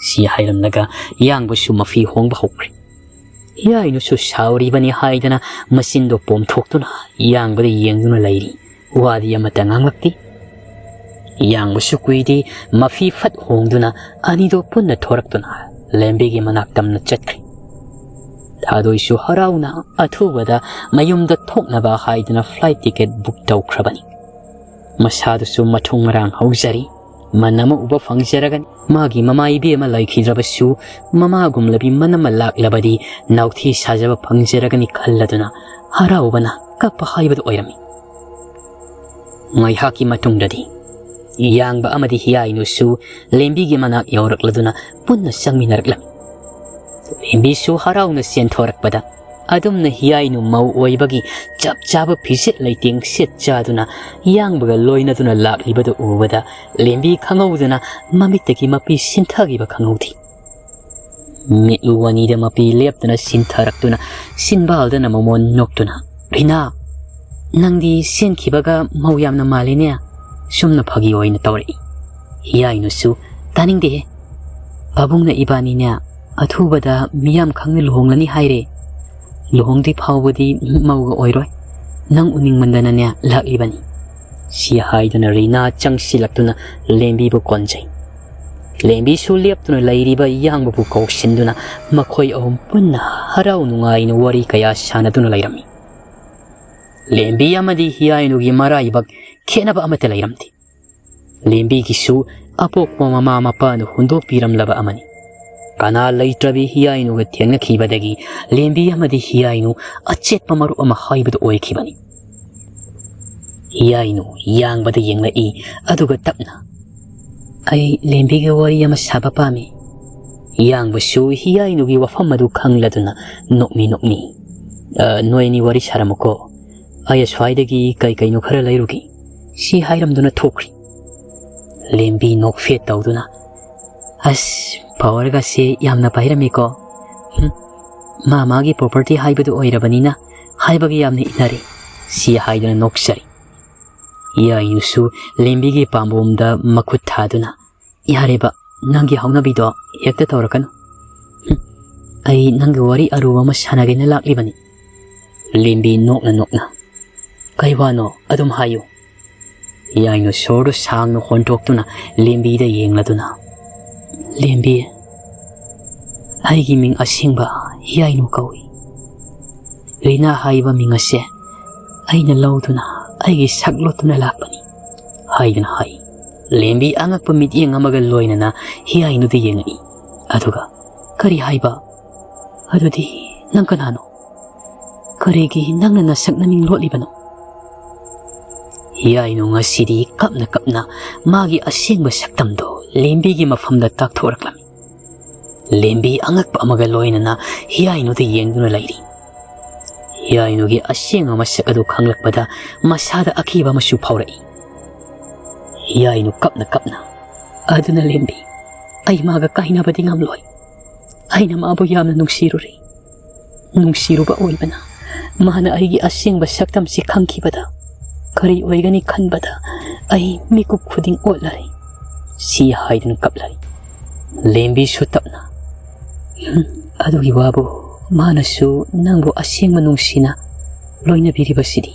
Si hairamnaga yangbusu mafi hongba hokre. Yainusu sauribani haidana masindo pomthoktuna yangbada yengduna lairi. Wadi amata nganglakti. Yangbusu kuidi mafi fat hongduna anido punna thoraktuna lembigi manaktamna chatkri. Tadoisu harauna athubada mayumda thoknaba haidana flight ticket book tawkrabani. Masadusu mathung marang hauzari. Manama uba fangzaragan magi mama ibe ma laikhidrabasu mama gumlabi manama laklabadi nauthi sajaba fangzaragani khalladuna haraubana kappa haibadu oirami. Ngai haki matungdadi yangba amadi hiyainusu lembigi manak yaurakladuna punna sangminaraklami. Lembisu harauna senthorakpada adumna hiyainu mau oibagi chap chaba phiset leiting set chaduna yangbaga loinaduna laklibadu ubada lembi khangauduna mamittagi mapi sinthagiba khangaudi. Mitlu wanida mapi leptuna sintharakduna sinbaldana mamon noktuna rina nangdi senkhibaga mau yamna malene sumna phagi oina tawri. Hiyainusu taningde babungna ibaninya athubada miyam khangni luhonglani haire. Luhongdi phawbadi mauga oiroi nang uning mandana laklibani. Si haidana rina changsilaktuna lembi bu konjai. Lembi su leptuna lairiba yangba bu kauksinduna makhoi ahum punna harau nungaina wari kaya sanaduna lairami. Lembi amadi hiyainugi maraibak khenaba amata lairamti. Lembi gisu apokwa mama mapanu hundok piramlaba amani. Kana laitrabi hiyainuga tianga khibadagi lembi amadi hiyainu achetpa maru ama haibadu oikhibani. Hiyainu yangbada yenglai aduga tapna ai lembiga wari ama saba pami. Yangbasu hiyainugi wafam adu khangladuna nokmi noini wari saramuko aya swaidagi kai kainu khara lairugi si hairamduna thokri. Lembi nokfet tawduna as power ga se yamna pairamiko mama gi property haibadu oirabanina haibagi yamna inari si haidana noksari. Yainusu lembi gi pambomda makut thaduna yareba nangi haunabido hekta tawrakanu ai nangi wari aruwa ma sanagena laklibani. Lembi nokna kaiwano adum hayu. Yainu soru sangno hontoktuna lembi da yengladuna lembi aigi ming asingba hiyainu kawi. Rina haiba ming ase aina lauduna aigi saklotuna lakpani haidana hai. Lembi angakpa mityeng amaga loinana hiyainu da yengai aduga kari haiba adudi nang kanano karigi nangna nasakna ming lotlibano. Hiyainu ngasidi kapna magi asingba saktamdo lembi gi mafamda takthoraklami. Lembi angakpa amaga loinana hiyainu da yengduna lairi. Hiyainu gi asinga masak adu khanglakpada masada akiba masu phaurai. Hiyainu kapna aduna lembi ai maga kahinabadi ngamloi. Aina mabu yamna nungsiruri. Nungsiruba oibana mana aigi asingba saktam si khangkibada kari oigani khanbada ai mikup khuding otlari. Si haidana kaplari. Lembi su tapna adugi wabu manasu nangbu asingba nungsina loina biribasidi.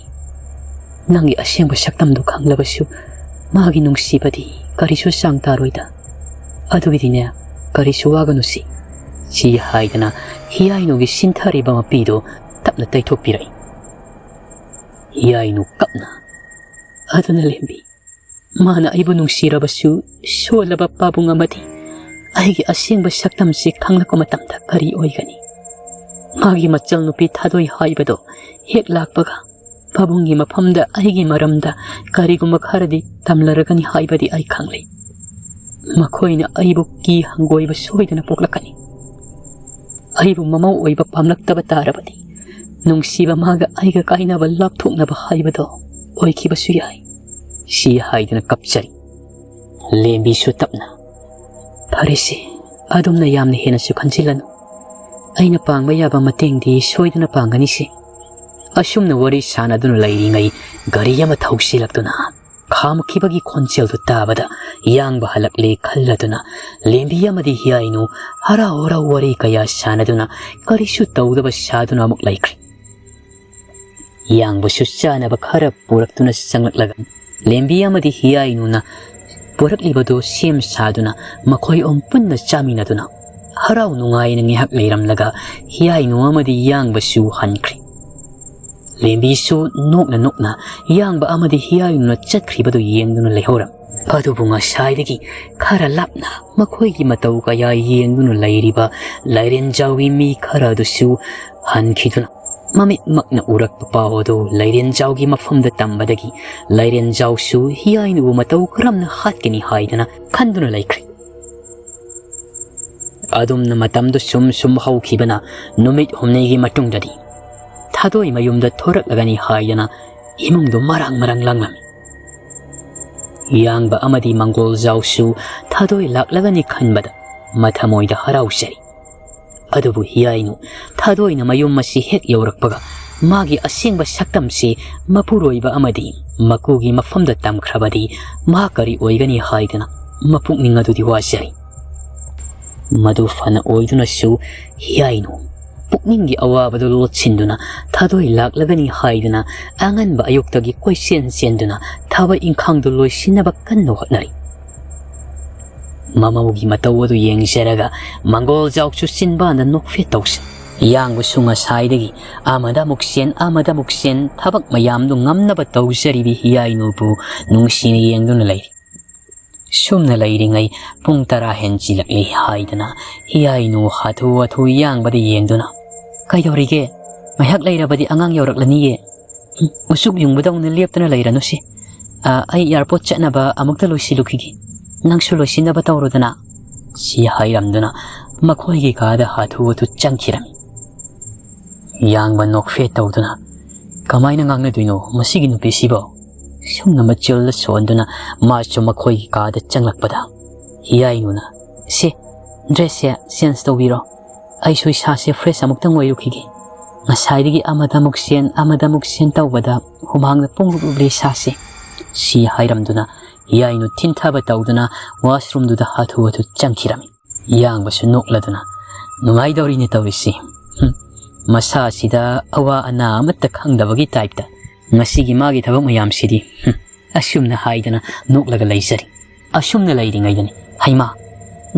Nangi asingba saktamdu khanglabasu magi nungsibadi karisu sangtaroida. Adugi dine karisu waganusi. Si haidana hiyainu gi sinthariba mapido tapna taithokpirai. Hiyainu kapna aduna lembi mana aibu nungsirabasu solaba pabung amadi aigi asingba saktamsi khanglako matamda kari oigani. Magi machal nupi thadoi haibado hek lakbaga pabungi mafamda aigi maramda kariguma kharadi tamlaragani haibadi ai khangle. Makhoina aibu ki hangoiba soidana poklakani. Aibu mamau oiba pamlaktaba tarabadi nungsiba maga aiga kainaba lapthoknaba haibado oikibasu yai. Si haidana kapchari. Lembi su tapna parisi adumna yamna hena su khansilanu aina pangba yaba matengdi soidana pangani se. Asumna wari sanaduna lairi ngai gari yama thausilakduna khamkhibagi khonchel du tabada iyangba halakle khalladuna lembi amadi hiyainu hara ora wari kaya shanaduna karishu tawdaba shaduna amuk laikri iyangba shusanaba khara puraktuna sanglaklaga lembi amadi hiyainu na purakliba sem saduna makhoi om punna chaminaduna harau nungai na ngihak leiramlaga hiyainu amadi iyangba su hankri lembi su nokna iyangba amadi hiyainu na chatkhribadu yengduna lehoram adubu ngasaidagi khara lapna makhoigi matau kaya yengduna leiriba lairen jawi mi khara dusu hankhiduna mamit makna urak papahodo lairen jawgi mafamda tambadagi lairen jawsu hiyainu matau kramna hatkini haidana khanduna laikri adumna matamdu sum haukhibana numit humnegi matungdadi thadoi mayumda thoraklagani haidana imungdu marang langlami yangba amadi mangol jawsu thadoi laklagani khanbada mathamoida harausari adubu hiyainu thadoina mayum masi hek yaurakpaga magi asengba saktamsi mapuroiba amadi makugi mafamda tamkhrabadi ma kari oigani haidana mapukning adudi wasari madu fana oiduna su hiyainu pukningi awabadu lotsinduna thadoi laklagani haidana anganba ayuktagi koisen senduna thaba inkhangdu loisinaba kanno hotnari mamaugi matawadu yengseraga mangol jauksu sinbana nokfe tawsa yangbu sunga saidagi amada muksen thabak mayamdu ngamnaba tawsaribi hiyainu bu nungsina yengduna lairi sumna lairingai pung tara henchilakli haidana hiyainu hathu yangbadi yengduna kayorige mahak lairabadi angang yoraklaniye usuk yungbadawna leptana lairanusi ai airport chatnaba amukta loisilukigi nangsu loisinaba tawrodana si hairamduna makhoigi kada hathu changkhirami yangba nokfe tawduna kamaina ngangnaduino masigi nupisibo sumna machilda sonduna macho makhoigi kada changlakpada hiyainuna si dress ya sense tawbiro aisui sase fresh amukta ngoirukigi ngasaidigi amada muksen tawbada humangna punglubli sase si hairamduna hiyainu tinthaba tawduna washroom duda hathu changkhirami yangbasu nokladuna nungaidawrini tawisi masa sida awa ana amatta khangdabagi type da ngasigi magi thabak mayam sidi asumna haidana noklaga laisari asumna lairingaidani haima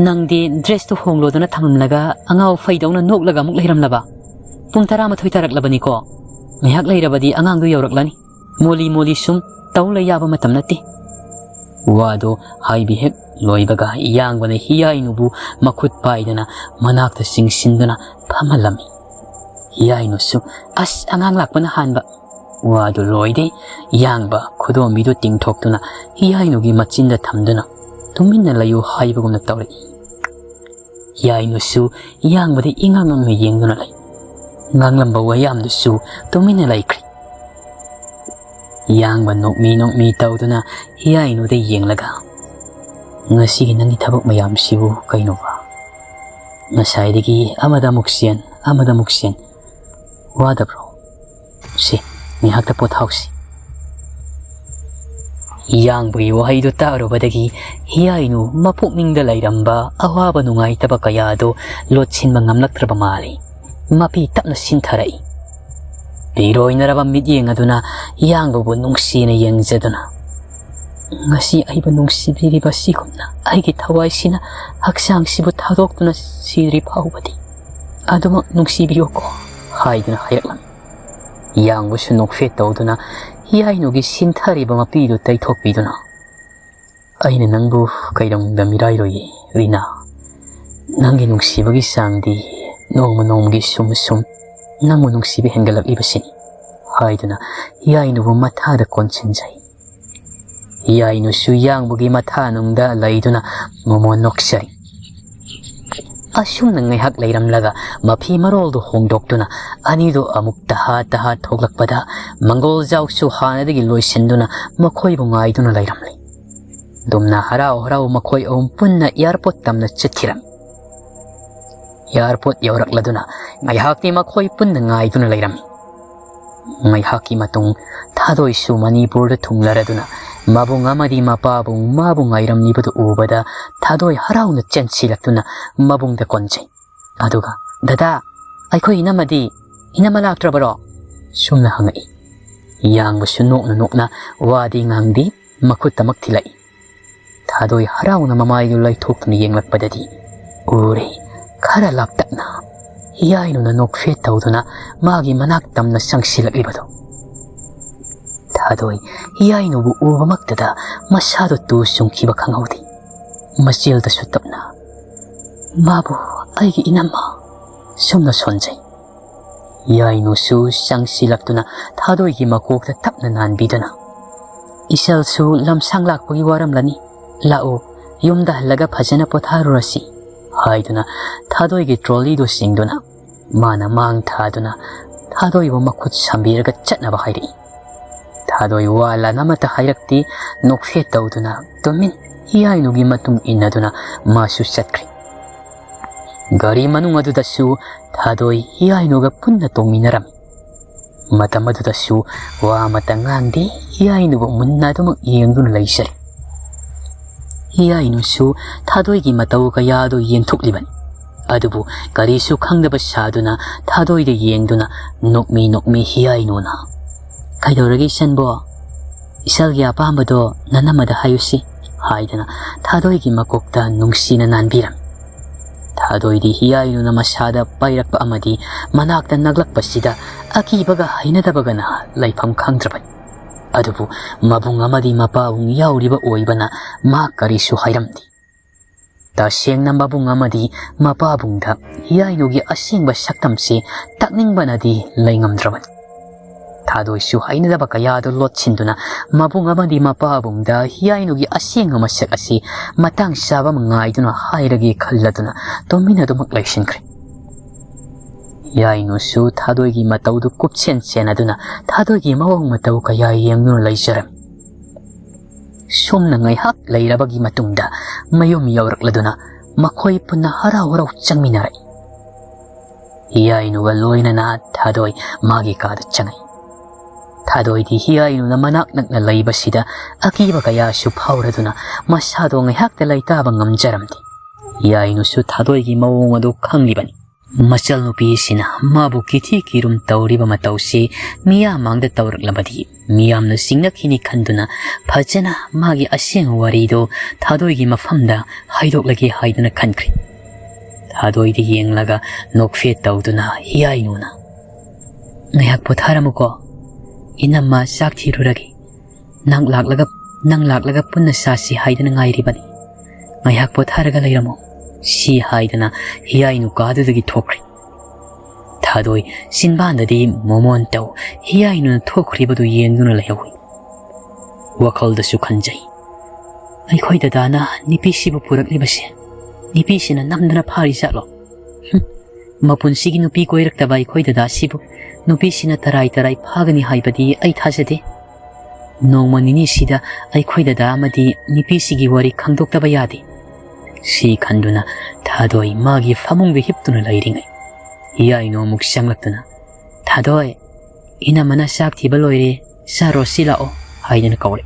nangdi dress to honglodana thamlaga angau faidawna noklaga muk leiramlaba pung 12 taraklabani ko ngihak leirabadi angangdu yawraklani moli sum tawla yaba matam nati wado haibi hek loibaga yangbana hiyainubu makhut paidana manakta singsinduna phamalami hiyainu su as angang lakpana hanba wado loide yangba khudombidu tingthoktuna hiyainugi machinda thamduna tuminna layu haibagumna tawri hiyainu su yangbadi ingangang yengduna lai nganglamba wayamdu su tuminna laikri yangba nokmi tawduna hiyainu de yenglaga ngasigi nangi thabak mayam sibu kainoba ngasaidigi amada muksen wadabro si nihakta pothausi yangbu wahaidu tarobadagi hiyainu mapukningda lairamba awaba nungai taba kayado lotsinba ngamlaktraba mali mapi tapna sintharai Piroinaraba midyeng aduna yangbu nungsina yengzaduna ngasi aiba nungsibiriba sigumna aigi thawaisina haksang sibu thadokduna sidri phawbadi aduma nungsibiyoko haiduna hayaklami yangbu sunokfe tawduna hiyainugi sinthariba mapidu taithokpiduna aina nangbu kairongda mirairoye rina nangi nungsibagi sangdi nongmagi sum nangmu nungsibi hengalakibasini haiduna hiyainubu mathada konchenjai hiyainu su yangbugi matha nungda laiduna momo noksari asumna ngaihak leiramlaga mapi maroldu hongdoktuna anidu amuk taha thoglakpada mangol jawsu hanadagi loisenduna makhoibu ngaiduna leiramli dumna harau makhoi punna airport tamna chithiram airport yaurakladuna ngaihakni makhoi punna ngaiduna leirami ngaihaki matung thadoisu manipurda thunglaraduna Mabung amadi mapabung mabung airam nibadu ubada thadoi harauna chensilakuna mabung da konjai. Aduga dada aikoi inamadi inamalaktrabaro sumna hangai. Yang basu nokna wadi ngangdi makutamak tilai. Thadoi harauna mamayu lai thoktuna yenglakpadadi ure khara laptakna hiyainuna nokfe tawduna magi manak tamna sangsilakibado. Thadoi hiyainu ubamaktada masado tu sungkiba khanghaudi. Masil da sutapna mabu aigi inama sumna sonjai. Hiyainu su sangsilaktuna thadoi gi makokta tapna nanbidana. Isal su lamsang lakpagi waram lani. Lao yumda halaga phajana potharurasi. Haiduna thadoi gi trolley do singduna mana mang thaduna thadoi bo makhut sambiraga chatna ba hairi. Thadoi wala namata hairakti nokfe tawduna tomin hiyainu gi matung innaduna masu satkri. Gari manung adudasu thadoi hiyainu ga punna tongminarami. Matam adudasu wa matangandi hiyainu bo munna dumak yengduna laisari. Hiyainu su thadoi gi matau kaya do yengthuklibani. Adubu garisu khangdaba saduna thadoi de yengduna nokmi hiyainu na. Kaidoragi sanbo isal gi apambado nanamada hayusi haidana thadoi gi makokta nungsina nanbiram. Thadoi di hiyainu na masada pairakpa amadi manakta naglakpasida akibaga hainadabaga na laifam khangdrabani. Adubu mabung amadi mapabung yauriba oibana ma karisu hairamdi. Tasengna mabung amadi mapabungda hiyainu gi asengba saktamse takningbanadi laingamdrabani. Thadoi su hainadaba kayado lotsinduna mabung amadi mapabungda hiyainu gi asenga masak asi matang saba mangaiduna hairagi khalladuna tominadumak laisinkre. Hiyainu su thadoi gi mataudu kupchen chenaduna thadoi gi mawang matau kaya yengnu laisaram. Sumna ngaihak lairabagi matungda mayum yaurakladuna makhoi punna haraw changminarai. Hiyainu ga loina na thadoi magi kada changai. Thadoi di hiyainu na manaknak na laibasida akiba kaya su phauraduna masado ngaihak ta laitaba ngamjaramdi. Hiyainu su thadoi gi mawang adu khanglibani. Masal nupi sina mabu kiti kirum tauriba matausi miyamangda tauraklabadi miyamna singnakini khanduna phajana magi aseng warido thadoi gi mafamda haidoklagi haiduna khankri. Thadoi di yenglaga nokfe tawduna hiyainuna ngayak potharamuko inamma sakthiriragi nang laklaga punna sasi haiduna ngairibani ngayak potharaga lairamo. Si haidana hiyainu kadudagi thokri. Thadoi sinbandadi momon taw hiyainu thokribadu yengduna layawi. Wakhaldasu khanjai. Aikhoi dadana nipisibu puraklibase. Nipisina namdana phari jatlo. Mapunsigi nupi koiraktaba aikhoi dadasibu nupisina tarai phagani haibadi ai thajade. Nongma nini sida aikhoi dada amadi nipisigi wari khangdoktaba yade. Si khanduna thadoi magi famungde hiptuna lairingai. Hiyainu muk sanglaktuna thadoi inamana sakthi baloire saro silao haidana kaure.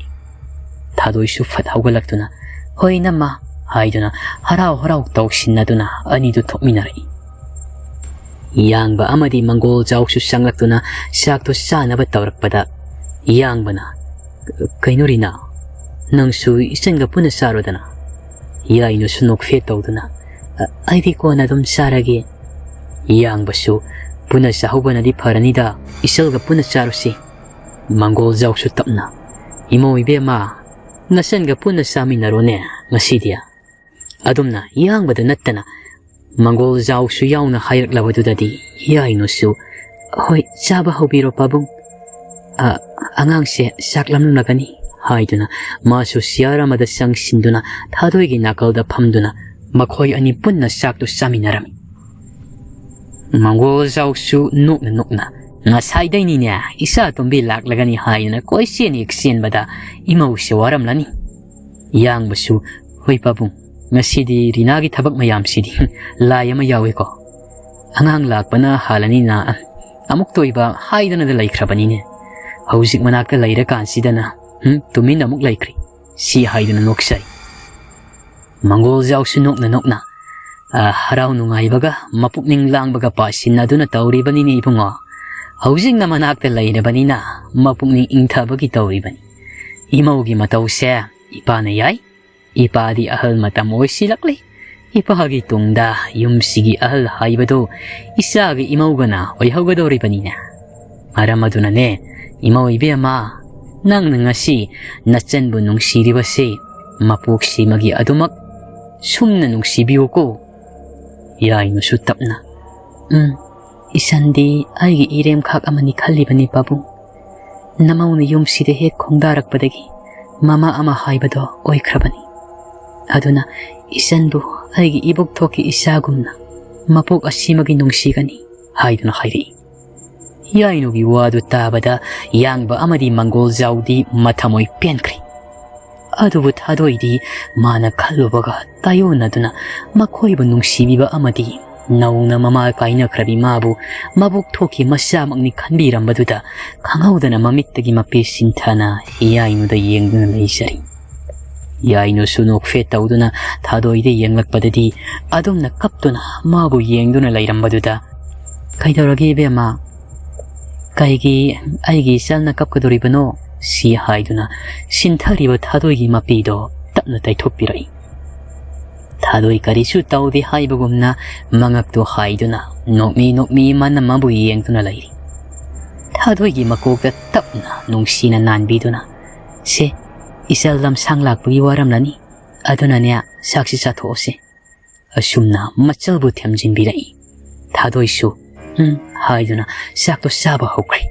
Thadoi su fat hawgalaktuna hoi namma haiduna harau tawsinnaduna anidu thokminarai. Yangba amadi mangol jauksu sanglaktuna sakto sanaba tawrakpada yangbana kainurina nangsu isenga puna sarodana. Hiyainu su nokfe tawduna aidi kona dum saragi. Yang basu puna sahubana di paranida isalga puna sarusi. Mangol jauksu tapna imo ibema nasenga puna saminarone ngasidia. Adumna yang bada nattana mangol jauksu yauna hairaklabadudadi hiyainu su hoi saba hobiro pabung angangse saklamnagani. Haiduna masu siyaramada sangsinduna thadoi nakalda phamduna makhoi ani punna saktu saminarami. Mangol jauksu nokna ngasaidai ne isa tombi laklagani haiduna koisen eksen bada imau se waramlani. Yang basu hoi pabung ngasidi rinagi thabak mayam sidi layama yawe ko. Angang lakpana halani na amuk toiba haiduna da laikhrabani ne. Hausik manakta laira kansidana tumin amuk laikri si haiduna noksai mangol jau su nokna nokna harau nungai baga mapukning lang baga pasin aduna tauri bani ni ibungo hausing na manakta laina bani na mapukning ingtha bagi tauri bani imau gi matau se ipa na yai ipa di ahal matam oi silakli ipa hagi tungda yum sigi ahal haibado isa gi imau gana oi haugadori bani na aramaduna ne imau ibe ma nang ngasi nachan bu nungsiriba se mapuk si magi adumak sumna nungsibiyo ko yai no su tapna isandi aigi irem khak amani khallibani babu namauna yum sida hek khongdarak badagi mama ama haibado oikrabani aduna isanbu aigi ibok thoki isagumna mapuk asimagi nungsigani haiduna khairi yai no gi wadu tabada yangba amadi mangol jaudi mathamoi penkri adubu thadoidi mana khallubaga tayonaduna makhoibu nungsibiba amadi nauna mama kaina khrabi mabu mabuk thoki masamangni khanbirambaduda khangaudana mamittagi mape sinthana yainu da yengduna leisari yainu sunok fe tauduna thadoide yenglakpadadi adumna kaptuna mabu yengduna leirambaduda kaidoragi bema kaigi aigi salna kapkadoribano si haiduna sinthariba thadoigi mapido tapna taithoppirai thadoi karisu taudi haibagumna mangakto haiduna nokmi manna mabu yengtuna lairi thadoigi makokta tapna nungsina nanbiduna se isallam sanglakpagi waramlani aduna ne saksi sathose asumna machalbu thamjinbirai thadoisu haiduna sakto saba hokri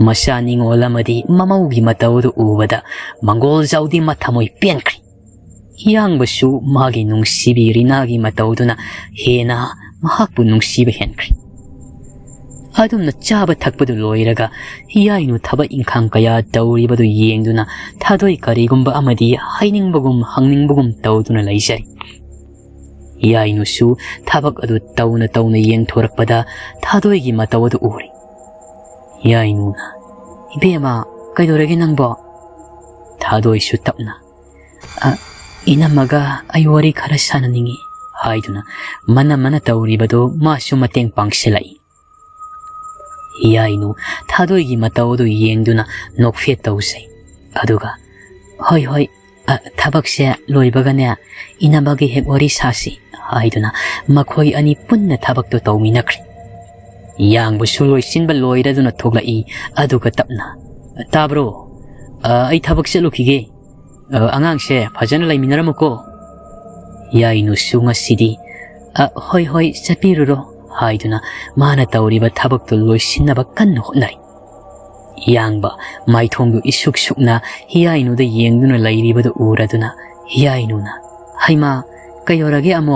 masani ngolamadi mamaugi matawdu ubada mangol jaudi mathamoi penkri yangbasu magi nungsibi rinagi matawduna hena mahakbu nungsiba henkri adumna chaba thakpadu loiraga yainu thaba inkhang kaya tawribadu yengduna thadoi karigumba amadi hainingbagum hangingbagum tawduna laisari yainu su thabak adu tawna yengthorakpada thadoigi matawdu uri yainu na ibema kaidorage nangbo thadoi su tapna inamaga ayori khara sananingi haiduna mana tawribado masu mateng pangsilai yainu thadoigi matawdu yengduna nokfe tawsai aduga hoi thabakse loibagane inamagi hek wari sasi haiduna makhoi ani punna thabakto tawminakri yang busuloi sinba loiraduna thoglai aduga tapna tabro ai thabak se lukige angang se phajana laiminaramuko yainu sunga sidi hoi sapiruro haiduna mana tawriba thabakto loisinaba kanna hotnari yangba maithongdu isuk-sukna yainu da yengduna lairibadu uraduna yainu na haima kayorage amo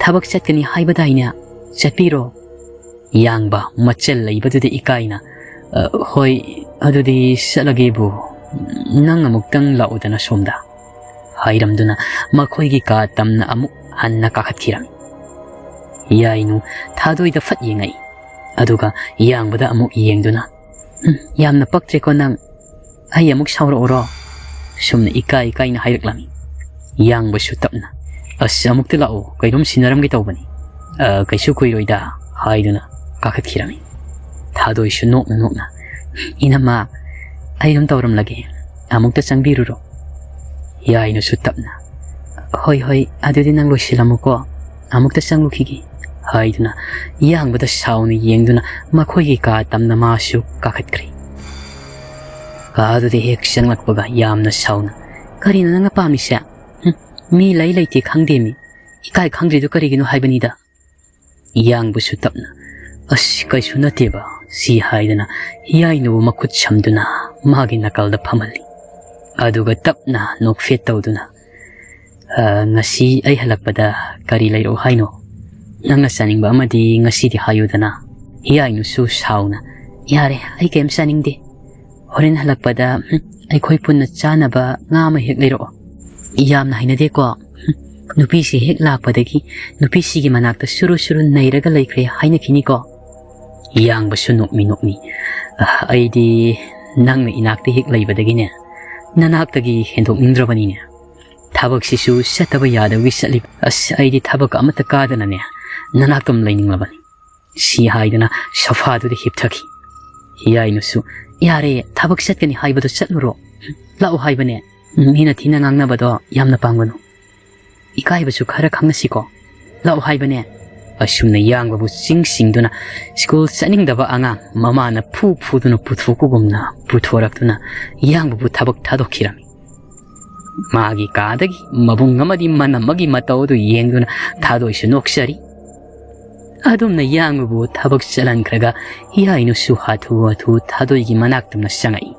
thabak chatkani haibadaina chapiro yangba machel laibadude ikaina hoi adudi salagebu nang amuktang laudana somda hairamduna makhoigi ka tamna amu hanna kakhathirami yainu thadoida fat yengai aduga yangbada amu yengduna yamna paktre ko nang ay amuk sauro oro sumna ikai na hayraklami yangba sutapna as amuk tilao kairum sinaram gi tawbani kaisu kuiroida haiduna kakhathirami thadoi su nokna inama ayum tawram lage amukta changbiruro yainu sutapna hoi adudi nang losilamuko amukta changlukhigi haiduna yangbada sauni yengduna makhoigi ka tamna masu kakhatkri kaadudi hek changlakpaga yamna sauna karina nanga pamisa mi laite khangdemi ikai khangdridu kariginu haibanida yangbu sutapna as kaisu nateba si haiduna yainu makhut chamduna magi nakalda phamali aduga tapna nokfe tawduna ngasi ai halakpada kari lairo haino nangna saningba amadi ngasidi hayudana yainu su sauna yare ai kem saningde horen halakpada ai khoi punna chanaba ngama hek leiro yamna hainade ko nupi si hek lakpadagi nupi si gi manakta suru nairaga laikre haina kini ko yang basu nokmi aidi nangna inakte hek laibadagi ne nanaktagi hendokningdrabanine thabaksisu sataba yadawgi satli as aidi thabak amata kadanane nanaktam laininglabani si haidana safadu de hipthaki hiyainusu yare thabak satkani haibadu satnuro lau haibane mina thina ngangnabado yamna panganu ikaibasu khara khangnasiko lau haibane asumna yangbabu singsingduna school saningdaba angang mamana phuduna puthokugumna puthoraktuna yangbabu thabak thadokirami magi kadagi mabung amadi manamagi matawdu yengduna thadoisu noksari adumna yangbabu thabak chalankraga hiyainusu hathu thadoigi manaktumna sangai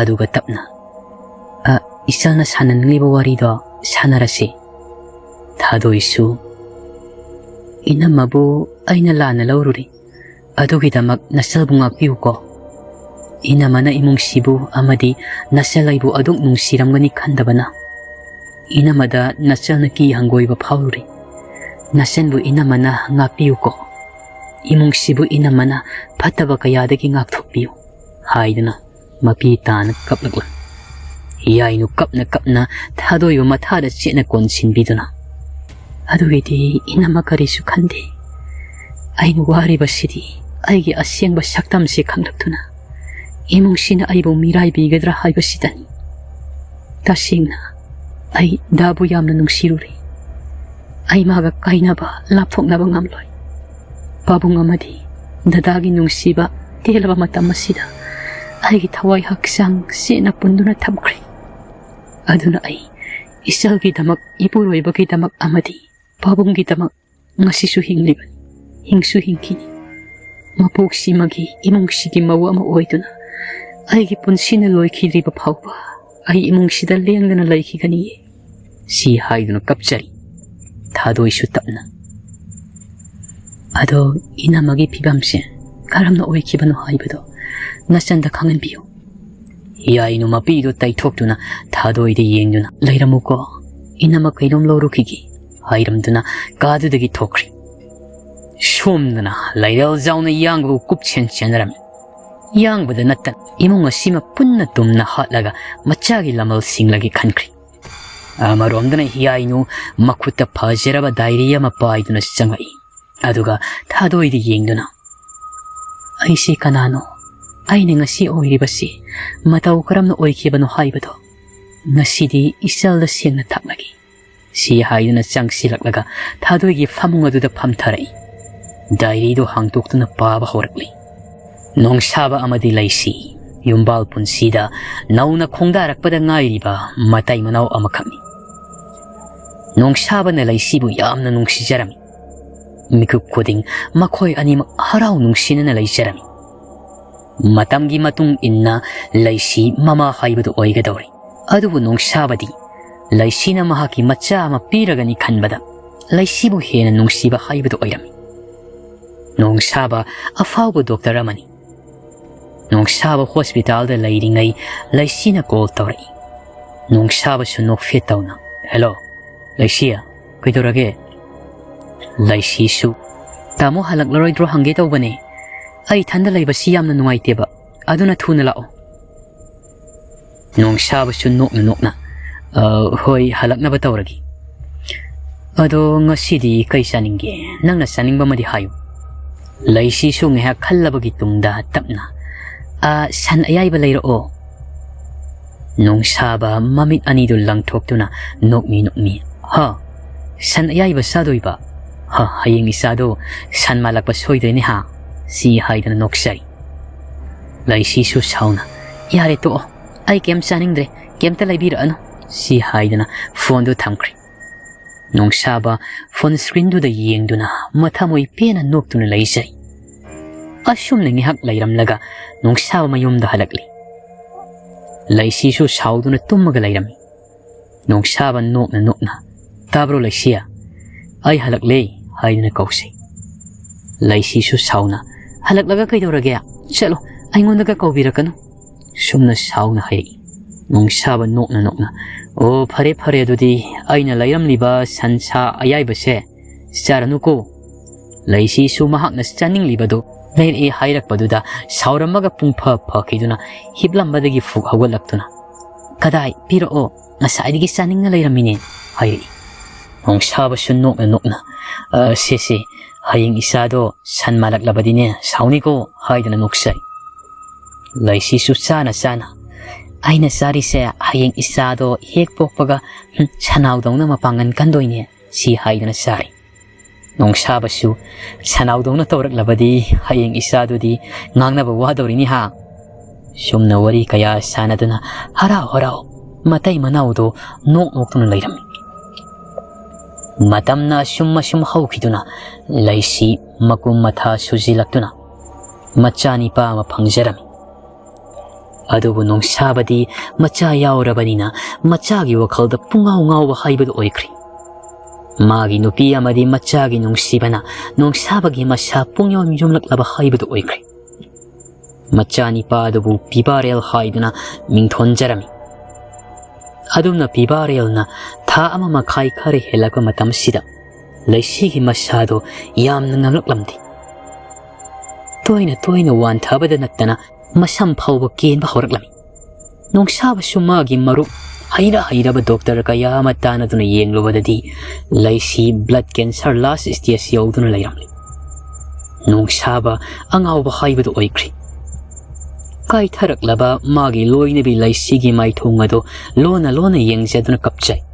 aduga tapna isalna sanangliba warido sanarase thadoisu inamabu aina lana laururi adugidamak nasalbu ngakpiuko inamana imungsibu amadi nasalaibu aduk nungsiramgani khandabana inamada nasalna ki hangoiba phaururi nasanbu inamana ngakpiuko imungsibu inamana phataba kayadagi ngakthokpiu haidana mapi tan kaplakla yainu kapna thadoiba mathada chena konsinbiduna adugidi inama karisu khande ainu waribasidi aigi asyengba saktamse khanglaktuna imungsina aibu mirai bigadra haibasidani tasingna ai dabu yamna nungsiruri ai maga kainaba lapthoknaba ngamloi babung amadi dadagi nungsiba telaba matam asida aigi thawai haksang sena punduna thamkri aduna ai isalgi damak ipuroibagi damak amadi babunggi damak ngasisu hinglibani hingsu hingkini mapoksimagi imungsigi mawa ama oiduna aigi punsina loikhidriba phauba ai imungsida lengdana laikhigani si haiduna kapchari thadoisu tapna ado inamagi phibamse karamna oikhibanu haibado nasanda khanganbiyo yainu mapido taithoktuna thadoide yengduna leiramuko inama kainom lorukigi hairamduna kadudagi thokri somdana lairel jauna yangbu kupchen chenarami yangbada natan imung asima punna tumna hatlaga machagi lamal singlagi khankri amaromdana hiyainu makuta phajeraba dairiya mapaiduna changai aduga thadoide yengduna aisi kanano aine ngasi oiribasi matau karamna oikhibanu haibado ngasidi isalda sengna thaklagi si haiduna changsilaklaga thadoigi famung aduda phamtharai dairi do hangtoktuna paba horakli nongsaba amadi laisi yumbal punsida nauna khongdarakpada ngairiba matai manau amakhakni nongsaba na laisibu yamna nungsijarami mikup koding makhoi anima harau nungsina na laijarami matamgi matung inna laisi mama haibadu oigadori adubu nongsabadi laisina mahaki macha ama piragani khanbada laisibu hena nungsiba haibadu oirami nongsaba afaubu doctor amani nongsaba hospital da lairingai laisina call tawrai nongsaba su nok fetawna hello laisia kaidorage laisi su tamo halak laroi dro hange tawbane ai thanda laibasi yamna nungaiteba aduna thuna lao nongsaba su nokna hoi halakna batawragi ado ngasidi kai saninge nangna saningba madi hayu laisi su ngeha khallabagi tungda tapna san ayaiba leiro nongsaba mamit anidu langthoktuna nokmi ha san ayaiba sadoiba ha hayeng isado san malakpa soidene ha si haidana noksai laisi su sauna yare to ai kem saningdre kemta laibira anu si haidana phone do thamkri nongsaba phone screen do da yengduna mathamoi pena noktuna laisai asumna ngihak lairamlaga nongsaba mayumda halakli laisi su sauduna tummaga lairami nongsaba nokna tabro laisia ai halakle haidana kausi laisi su sauna halaklaga kaidorage chalo aingondaga kaubirakanu sumna sauna hai nongsaba nokna o phare adudi aina lairamliba sansa ayaibase charanuko laisi su mahakna chaninglibado leir e hairakpaduda sauramaga pungpha phakiduna hiblambadagi fuk hawalaktuna Kadai, piro o, ngasay di saning na layraminin. Hayri. Nung saba siya nok na. Sisi, haying isado, san malaklabadi niya, sauni ko, hay na nuksay. Laysi su sana. Ay nasari siya, haying isado, hikpok paga, sanaw daw na mapangan kandoy niya, si hay na nasari. Nung saba siya, sanaw daw na tawrak labadi, haying isado di, ngang nabawa daw rin niya. Siyum na wari kaya sana doon na haraw, matay manaw do, nok to na layram. Matam na siyum hawki do na, laysi magumata suzilak do na. Machani pa mapangjarami. Adobo nung sabadi, macha yaurabani na, machagi wakalda pungaw haibad oikri. Magi nupi amadi machagi nung sibana, nung sabagi masya pungyaw yumlak laba haibad oikri. Machani pa adobo pibarel haiduna mington jarami. Adom na pibarel na taama makai kare helaka matam sida. Laysigi masyado yam nangamlak lamdi. Toy na wan tabada natana masampaw ba kiin ba horak lami. Nung saba sumagi maru hayra ba doktor kaya matana doon na yeng lubadadi. Laysi blood cancer last stage yaw doon na layramli. Nung saba ang aw ba haibad oikri. Kahit harak laba, magi loy na bilay sige may tunga do, lona yeng siya do na kapchay.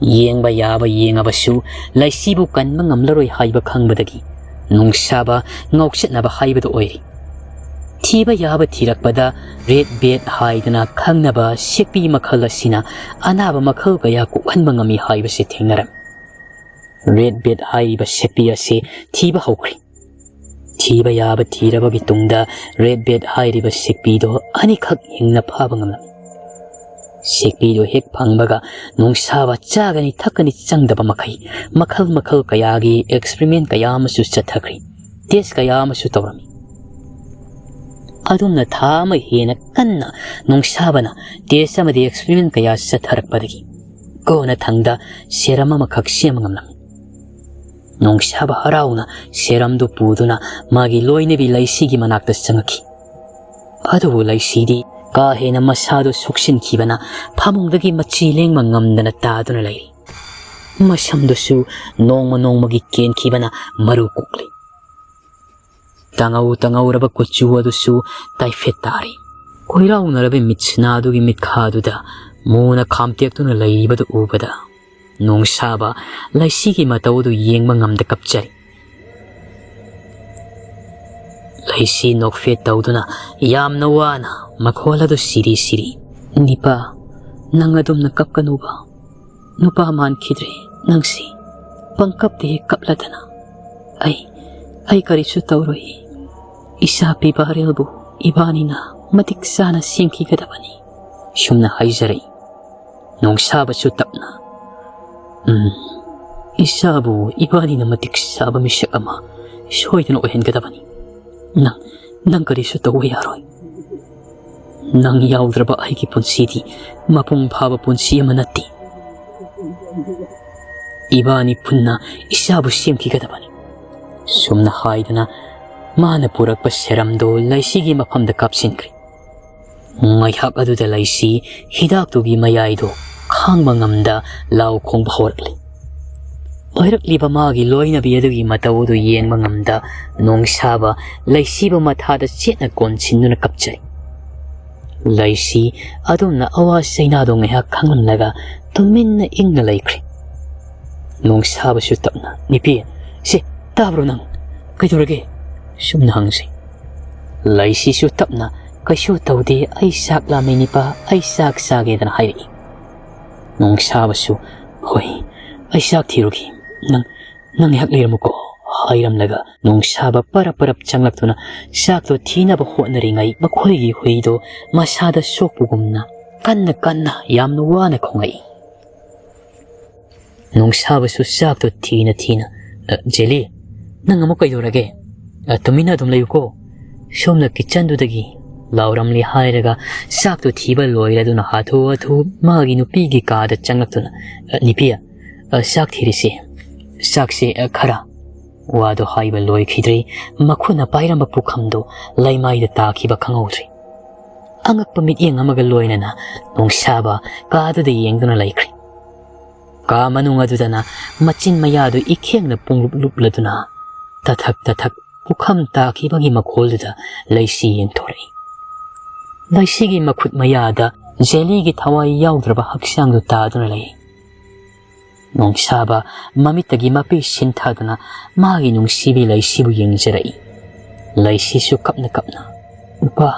Yeng ba yeng abasu, lay sibukan mangamlaroy hayba kang badagi. Nung saba, ngawksit na ba hayba do oiri. Tiba yaba tirak bada, red bed hayda na kang na ba sikpi makala sina, anaba makal kaya kuan mangami hayba si tingnaram. Red bed hayba sikpi asi, tiba hawkri. Tiba yaba tira ba gitungda red bed hayriba sikpido anikak hingna pabangamlam. Sikpido hek pangbaga nung saba chagani takani changdaba makai makal kayagi experiment kaya masu chathakri test kaya masu tawrami. Adum na tama hina kanna nung saba na test amadi experiment kaya chatharakpadagi. Go na thangda serama makaksia mangamlam. Nung saba haraw na seramdo pudo na magi loy na bilay sige manaktas sangaki. Ado laysi di kahe na masyado suksin kiba na pamungdagi machileng mangamda na tado na layri. Masyamdo su nong magikin kiba na marukukli. Tangaw raba kutsuwa do su tay fetari. Kuiraw na rabi mitsinado gi mitkado da muna kamtiak do na layri ba do ubada. Nung saba, laysigi mataw do yeng mangamda kapchay. Laysi nokfet daw do na yam na wana makwala do siri. Hindi pa, nangadom na kapkano ba? Nupa man kidre, nangsi, pangkap di kaplata na. Ay karisu tawroy. Isa pibaril bo, ibani na, matiksa na siyangki kadabani. Siyum na hayzaray. Nung saba sutap na. Isabu ibani na matiksa ba misyak ama soy na ohen kadabani nang kariso tawi aroy nang yaudra ba ay kipon sidi mapung baba pun siya manati ibani pun na isabu siyam ki kadabani sum na hayda na mana purak pa seram do laysigi mapam da kapsin kri ngayak adu da laysi hidak tugi mayay do kang mangamda lau kong bahorakli. Oirakli ba magi loy na biyadugi mataw do yeng mangamda nung saba laysi ba matada siyat na konsin no na kapchay. Laysi adong na awas say na do ngayak kang laga tumin na ing na laykri. Nung saba sutap na nipi si tabro nang kayurage sumnahang si. Laysi sutap na kayo taw di ay sak lamay ni pa ay sak sagi na hayri. Nung saba su, hoy, ay sak tirugi, nang ihaklir mo ko, hayram laga, nung saba para-parap changlak to na, sak to tina baho na ringay, makhoy-gi-hoy do, masada sok bugum na, kan na, yam nuwa na ko ngay. Nung saba su sak to tina, Jelly, nang kayo rage, tumina dumlayo ko, siyom na kitchan do dagi, Lauram li hayraga sakto tiba loira do na hatu magi nupigi kada changlak to na nipiya sak thirisi sakse khara wado haiba loi khidri makhuna pairam ba pukham do laimai da ta khiba khangautri angakpa mityeng amaga loinana nungsaba kaadada yengduna laikri ka manung adudana machin mayadu ikhengna punglupladuna tathak pukham takibagi makholda laisi yenthori laisigi makhut mayada jelly gi thawai yaudrba haksang du taduna lai nongsaba mamitagi mapi sinthaduna magi nungsibi laisibu yengjerai laisi su kapna upa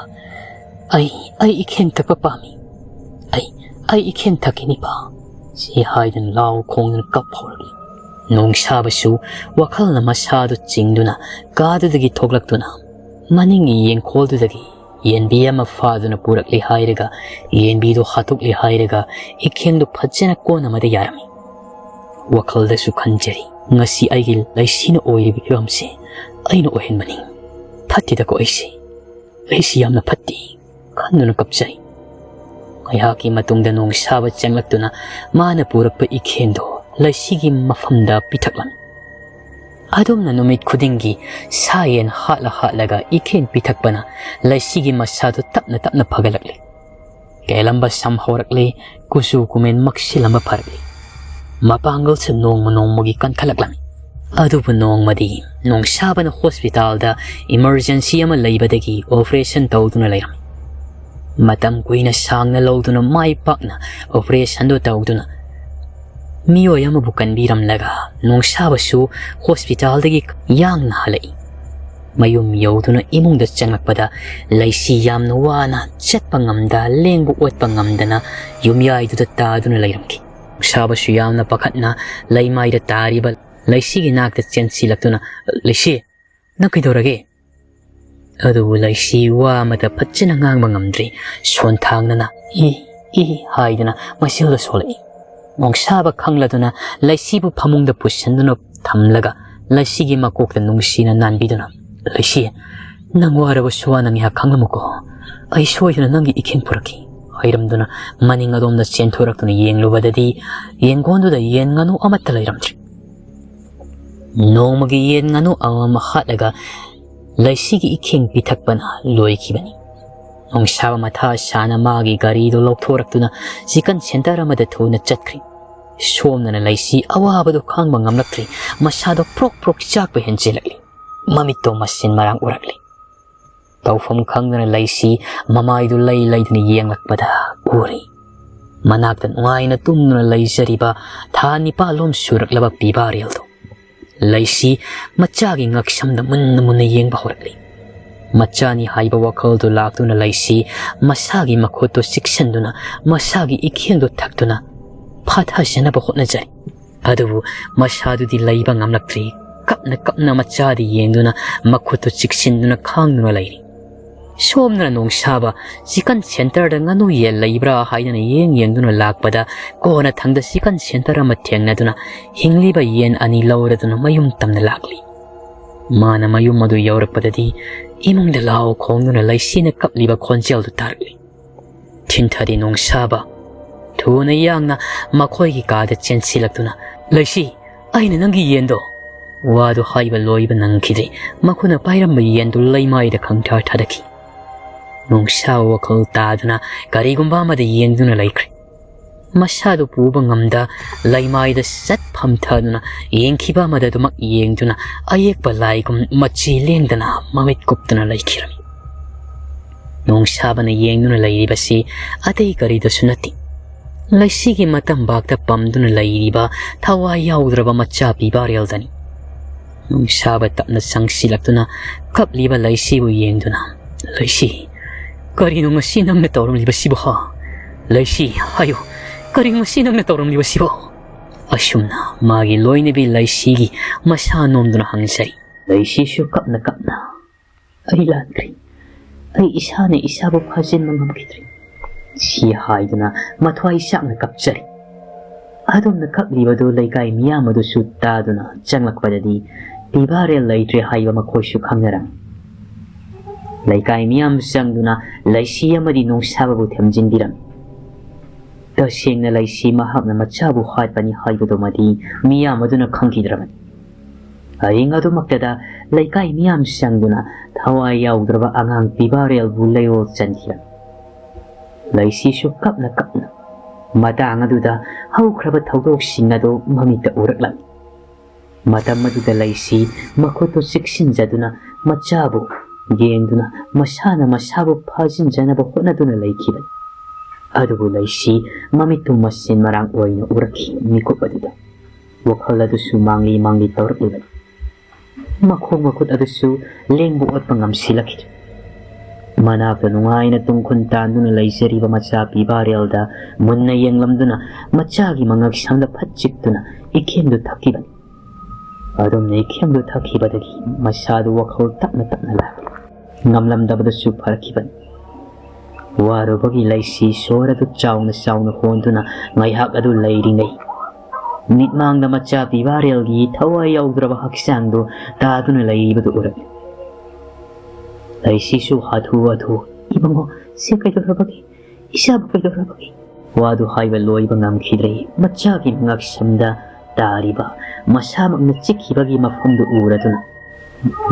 ai ikheng takpa pami ai ikheng takini pa si haidan law khongna kap phorli nongsaba su wakhalna masadu chingduna kadudagi thoglakduna maningi yengkholdudagi yenbi ama faduna purakli hairaga yenbi do hatukli hairaga ikheng do phajena kona made yarami wakhalda su khanjari ngasi aigil laisina oiribi firamse aina ohenmani thatida ko aisi laisi yamna phatti khanduna kapjai ayaki matungda nongsaba changlakduna mana purakpa ikhendo laisigi mafamda pithaklam adumna numit khudingi sayen hatlaga ikhen pithakpana laisigi masadu tapna phagalakli kelamba samhorakli kusu kumen maksilamba pharli mapangal se nongmogi kankhalaklam adubu nongmadi nongsabana hospital da emergency ama leibadagi operation tawduna leiram matam kuina sangna lawduna mai pakna operation do tawduna miyo yama bukan biram laga nongsaba su hospital dagi yang na halai mayum yawduna imung da changlakpada laisi yamna wana chatpa ngamda lengbu otpa ngamdana yumyai du da taduna leiramki saba su yamna pakhatna laimai da tariba laisi gi nakta chensilaktuna laisi nakidorage adu laisi wa mata pachina ngangba ngamdri sonthangna i haidana masilda solai nongsaba khangladuna laisibu phamungda pusanduna thamlaga laisigi makokta nungsina nanbiduna laisi nangwarabu suwana ngi khanglamuko ai soiduna nangi ikheng puraki hairamduna maning adomda chenthoraktuna yenglubadadi yengonduda yen nganu amatta lairamdri nongmagi yen nganu amama khatlaga laisigi ikheng pithakpana loikibani nongsaba matha sana magi gari do lokthoraktuna chicken center amada thuna chatkri somnana laisi awabado khangba ngamlakri masado prok chakpa henjelakli mamitto masin marang urakli tawfam khangdana laisi mamaidu laiduni yenglakpada uri manaktan ngaina tumnuna laisariba thani palom suraklaba pibareldo laisi machagi ngaksamda munna yengba horakli machani haiba wakhaldo laktuna laisi masagi makhoto siksanduna masagi ikhendo thakduna phatha senaba hotnajari adubu masadu laiba ngamlaktri kapna machadi yengduna makhoto siksinduna khangduna lairi somna nongsaba chicken center da nganu ye laibra haidana yengduna lakpada kona thangda chicken center ama thengnaduna hingliba yen ani lawraduna mayum tamna lakli mana mayum madu yawrakpadadi imungda lao khongduna laisina kapliba khonjel du tarli thinthari nongsaba thuna yangna makhoigi kada chensilaktuna laisi aina nangi yendo wadu haiba loiba nangkidri makhuna pairamba yendu laimaida khangthar thadaki nongsaba wakhal taduna karigumba amada yengduna laikri masadu puba ngamda laimaida sat phamthaduna yengkhiba amada dumak yengduna ayekpa laikum machi lengdana mamit kuptuna laikhirami nongsabana yengduna lairibasi atei karida sunati laisigi matam bakta pamduna lairiba thawai yaudraba macha pibareldani nongsaba tapna sangsilaktuna kapliba laisibu yengduna laisi karino ngasi nangna tawramliba sibo ha laisi hayo karino ngasi nangna tawramliba sibo asumna magi loinabi laisigi masa nomduna hangsari laisi su kapna ai lankri ai isane isabu phajin mangamkidri si haiduna mathwai sakna kapchari adumna kaplibadu laikai miyamadu su taduna changlakpadadi pibare laitre haiba makhoisu khangnaram laikai miyam sangduna laisi amadi nongsababu thamjindiram tasengna laisi mahakna machabu hatpani haibadu madi miyamaduna khangkidramani aring adumaktada laikai miyam sangduna thawai yaudraba angang pibarel bu layol chanthira ꯂꯩꯁꯤꯁꯨ ꯀꯞꯅ ꯀꯞꯅ ꯃꯇꯥꯡ ꯑꯗꯨꯗ ꯍꯧꯈ꯭ꯔꯕ ꯊꯧꯗꯣꯛꯁꯤꯡ ꯑꯗꯨ ꯃꯃꯤꯠꯇ ꯎꯔꯛꯂꯝꯃꯤ꯫ ꯃꯇꯝ ꯑꯗꯨꯗ ꯂꯩꯁꯤ ꯃꯈꯨꯠꯇꯨ ꯆꯤꯛꯁꯤꯟꯖꯗꯨꯅ ꯃꯆꯥꯕꯨ ꯌꯦꯡꯗꯨꯅ ꯃꯁꯥꯅ ꯃꯁꯥꯕꯨ ꯐꯥꯖꯤꯟꯖꯅꯕ ꯍꯣꯠꯅꯗꯨꯅ ꯂꯩꯈꯤꯕꯅꯤ꯫ ꯑꯗꯨꯕꯨ ꯂꯩꯁꯤ ꯃꯃꯤꯠꯇꯨ ꯃꯁꯤꯟ ꯃꯔꯥꯡ ꯑꯣꯏꯅ ꯎꯔꯛꯈꯤ ꯃꯤꯀꯨꯞ ꯑꯗꯨꯗ꯫ ꯋꯥꯈꯜ ꯑꯗꯨꯁꯨ ꯃꯥꯡꯂꯤ ꯃꯥꯡꯂꯤ ꯇꯧꯔꯛꯂꯤꯕꯅꯤ꯫ ꯃꯈꯣꯡ ꯃꯈꯨꯠ ꯑꯗꯨꯁꯨ ꯂꯦꯡꯕ ꯑꯣꯠꯄ ꯉꯝꯁꯤꯜꯂꯛꯈꯤꯗ꯭ꯔꯦ꯫ ꯃꯅꯥꯛꯇ ꯅꯨꯡꯉꯥꯏꯅ ꯇꯨꯡꯈꯨꯟ ꯇꯥꯟꯗꯨꯅ ꯂꯩꯖꯔꯤꯕ ꯃꯆꯥ ꯄꯤꯕꯥꯔꯦꯜꯗ ꯃꯨꯟꯅ ꯌꯦꯡꯂꯝꯗꯨꯅ ꯃꯆꯥꯒꯤ ꯃꯉꯛꯁꯝꯗ ꯐꯠ ꯆꯤꯛꯇꯨꯅ ꯏꯈꯦꯡꯗꯨ ꯊꯛꯈꯤꯕꯅꯤ꯫ ꯑꯗꯨꯝꯅ ꯏꯈꯦꯡꯗꯨ ꯊꯛꯈꯤꯕꯗꯒꯤ ꯃꯁꯥꯗꯨ ꯋꯥꯈꯜ ꯇꯞꯅ ꯇꯞꯅ ꯂꯥꯛꯈꯤ꯫ ꯉꯝꯂꯝꯗꯕꯗꯁꯨ ꯐꯔꯛꯈꯤꯕꯅꯤ꯫ ꯋꯥꯔꯨꯕꯒꯤ ꯂꯩꯁꯤ ꯁꯣꯔ ꯑꯗꯨ ꯆꯥꯎꯅ ꯆꯥꯎꯅ ꯍꯣꯟꯗꯨꯅ ꯉꯥꯏꯍꯥꯛ ꯑꯗꯨ ꯂꯩꯔꯤꯉꯩ ꯃꯤꯠꯃꯥꯡꯗ ꯃꯆꯥ ꯄꯤꯕꯥꯔꯦꯜꯒꯤ ꯊꯋꯥꯏ ꯌꯥꯎꯗ꯭ꯔꯕ ꯍꯛꯆꯥꯡꯗꯨ ꯇꯥꯗꯨꯅ ꯂꯩꯔꯤꯕꯗꯨ ꯎꯔꯛꯂꯤ꯫ ꯂꯩꯁꯤꯁꯨ ꯍꯥꯊꯨ ꯍꯥꯊꯨ "ꯏꯕꯨꯡꯉꯣ, ꯁꯤ ꯀꯩꯗꯧꯔꯕꯒꯦ? ꯏꯆꯥꯕꯨ ꯀꯩꯗꯧꯔꯕꯒꯦ?" ꯋꯥꯗꯨ ꯍꯥꯏꯕ ꯂꯣꯏꯕ ꯉꯝꯈꯤꯗ꯭ꯔꯦ꯫ ꯃꯆꯥꯒꯤ ꯉꯛꯁꯝꯗ ꯇꯥꯔꯤꯕ ꯃꯁꯥꯃꯛꯅ ꯆꯤꯛꯈꯤꯕꯒꯤ ꯃꯐꯝꯗꯨ ꯎꯔꯗꯨꯅ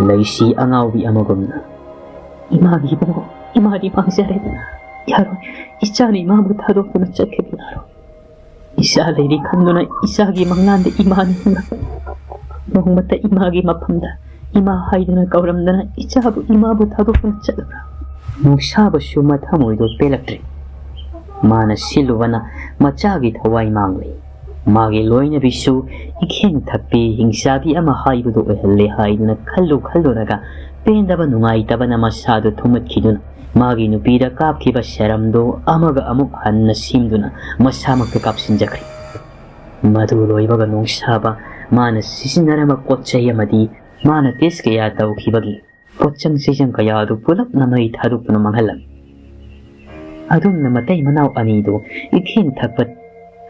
ꯂꯩꯁꯤ ꯑꯉꯥꯎꯕꯤ ꯑꯃꯒꯨꯝꯅ "ꯏꯃꯥꯒꯤ ꯏꯕꯨꯡꯉꯣ, ꯏꯃꯥꯗꯤ ꯃꯥꯡꯖꯔꯦꯗꯅ ꯌꯥꯔꯣꯏ, ꯏꯆꯥꯅ ꯏꯃꯥꯕꯨ ꯊꯥꯗꯣꯛꯇꯨꯅ ꯆꯠꯈꯤꯕ ꯌꯥꯔꯣꯏ. ꯏꯆꯥ ꯂꯩꯔꯤ ꯈꯟꯗꯨꯅ ꯏꯆꯥꯒꯤ ꯃꯪꯂꯥꯟꯗ ꯏꯃꯥꯅꯤ ꯅꯣꯡꯃꯇ ꯏꯃꯥꯒꯤ ꯃꯐꯝꯗ ꯏꯃꯥ ꯍꯥꯏꯗꯨꯅ ꯀꯧꯔꯝꯗꯅ ꯏꯃꯥꯕꯨ ꯊꯥꯗꯣꯛꯇꯨꯅ ꯆꯠꯂꯕ꯭ꯔꯥ?" ꯅꯨꯡꯁꯥꯕꯁꯨ ꯃꯊꯃꯣꯏꯗꯣ ꯄꯦꯜꯂꯛꯇ꯭ꯔꯦ꯫ ꯃꯥꯅ ꯁꯤꯜꯂꯨꯕꯅ ꯃꯆꯥꯒꯤ ꯊꯋꯥꯏ ꯃꯥꯡꯂꯤ꯫ ꯃꯥꯒꯤ ꯂꯣꯏꯅꯕꯤꯁꯨ ꯏꯈꯦꯡ ꯊꯛꯄꯤ ꯍꯤꯡꯆꯥꯕꯤ ꯑꯃ ꯍꯥꯏꯕꯗꯨ ꯑꯣꯏꯍꯜꯂꯦ ꯍꯥꯏꯗꯨꯅ ꯈꯜꯂꯨꯔꯒ ꯄꯦꯟꯗꯕ ꯅꯨꯡꯉꯥꯏꯇꯕꯅ ꯃꯁꯥꯗꯨ ꯊꯨꯝꯃꯠꯈꯤꯗꯨꯅ ꯃꯥꯒꯤ ꯅꯨꯄꯤꯗ ꯀꯥꯞꯈꯤꯕ ꯁꯦꯔꯝꯗꯨ ꯑꯃꯒ ꯑꯃꯨꯛ ꯍꯟꯅ ꯁꯤꯝꯗꯨꯅ ꯃꯁꯥꯃꯛꯇ ꯀꯥꯞꯁꯤꯟꯖꯈ꯭ꯔꯦ꯫ ꯃꯗꯨ ꯂꯣꯏꯕꯒ ꯅꯨꯡꯁꯥꯕ ꯃꯥꯅ ꯁꯤꯖꯤꯟꯅꯔꯝꯕ ꯄꯣꯠꯆꯩ ꯑꯃꯗꯤ ꯃꯥꯅ ꯇꯦꯁ ꯀꯌꯥ ꯇꯧꯈꯤꯕꯒꯤ ꯄꯣꯠꯆꯪ ꯆꯩꯖꯪ ꯀꯌꯥ ꯑꯗꯨ ꯄꯨꯂꯞꯅ ꯃꯩ ꯊꯥꯗꯣꯛꯇꯨꯅ ꯃꯥꯡꯍꯜꯂꯝꯃꯤ꯫ ꯑꯗꯨꯝꯅ ꯃꯇꯩ ꯃꯅꯥꯎ ꯑꯅꯤꯗꯨ ꯏꯈꯦꯡ ꯊꯛꯄ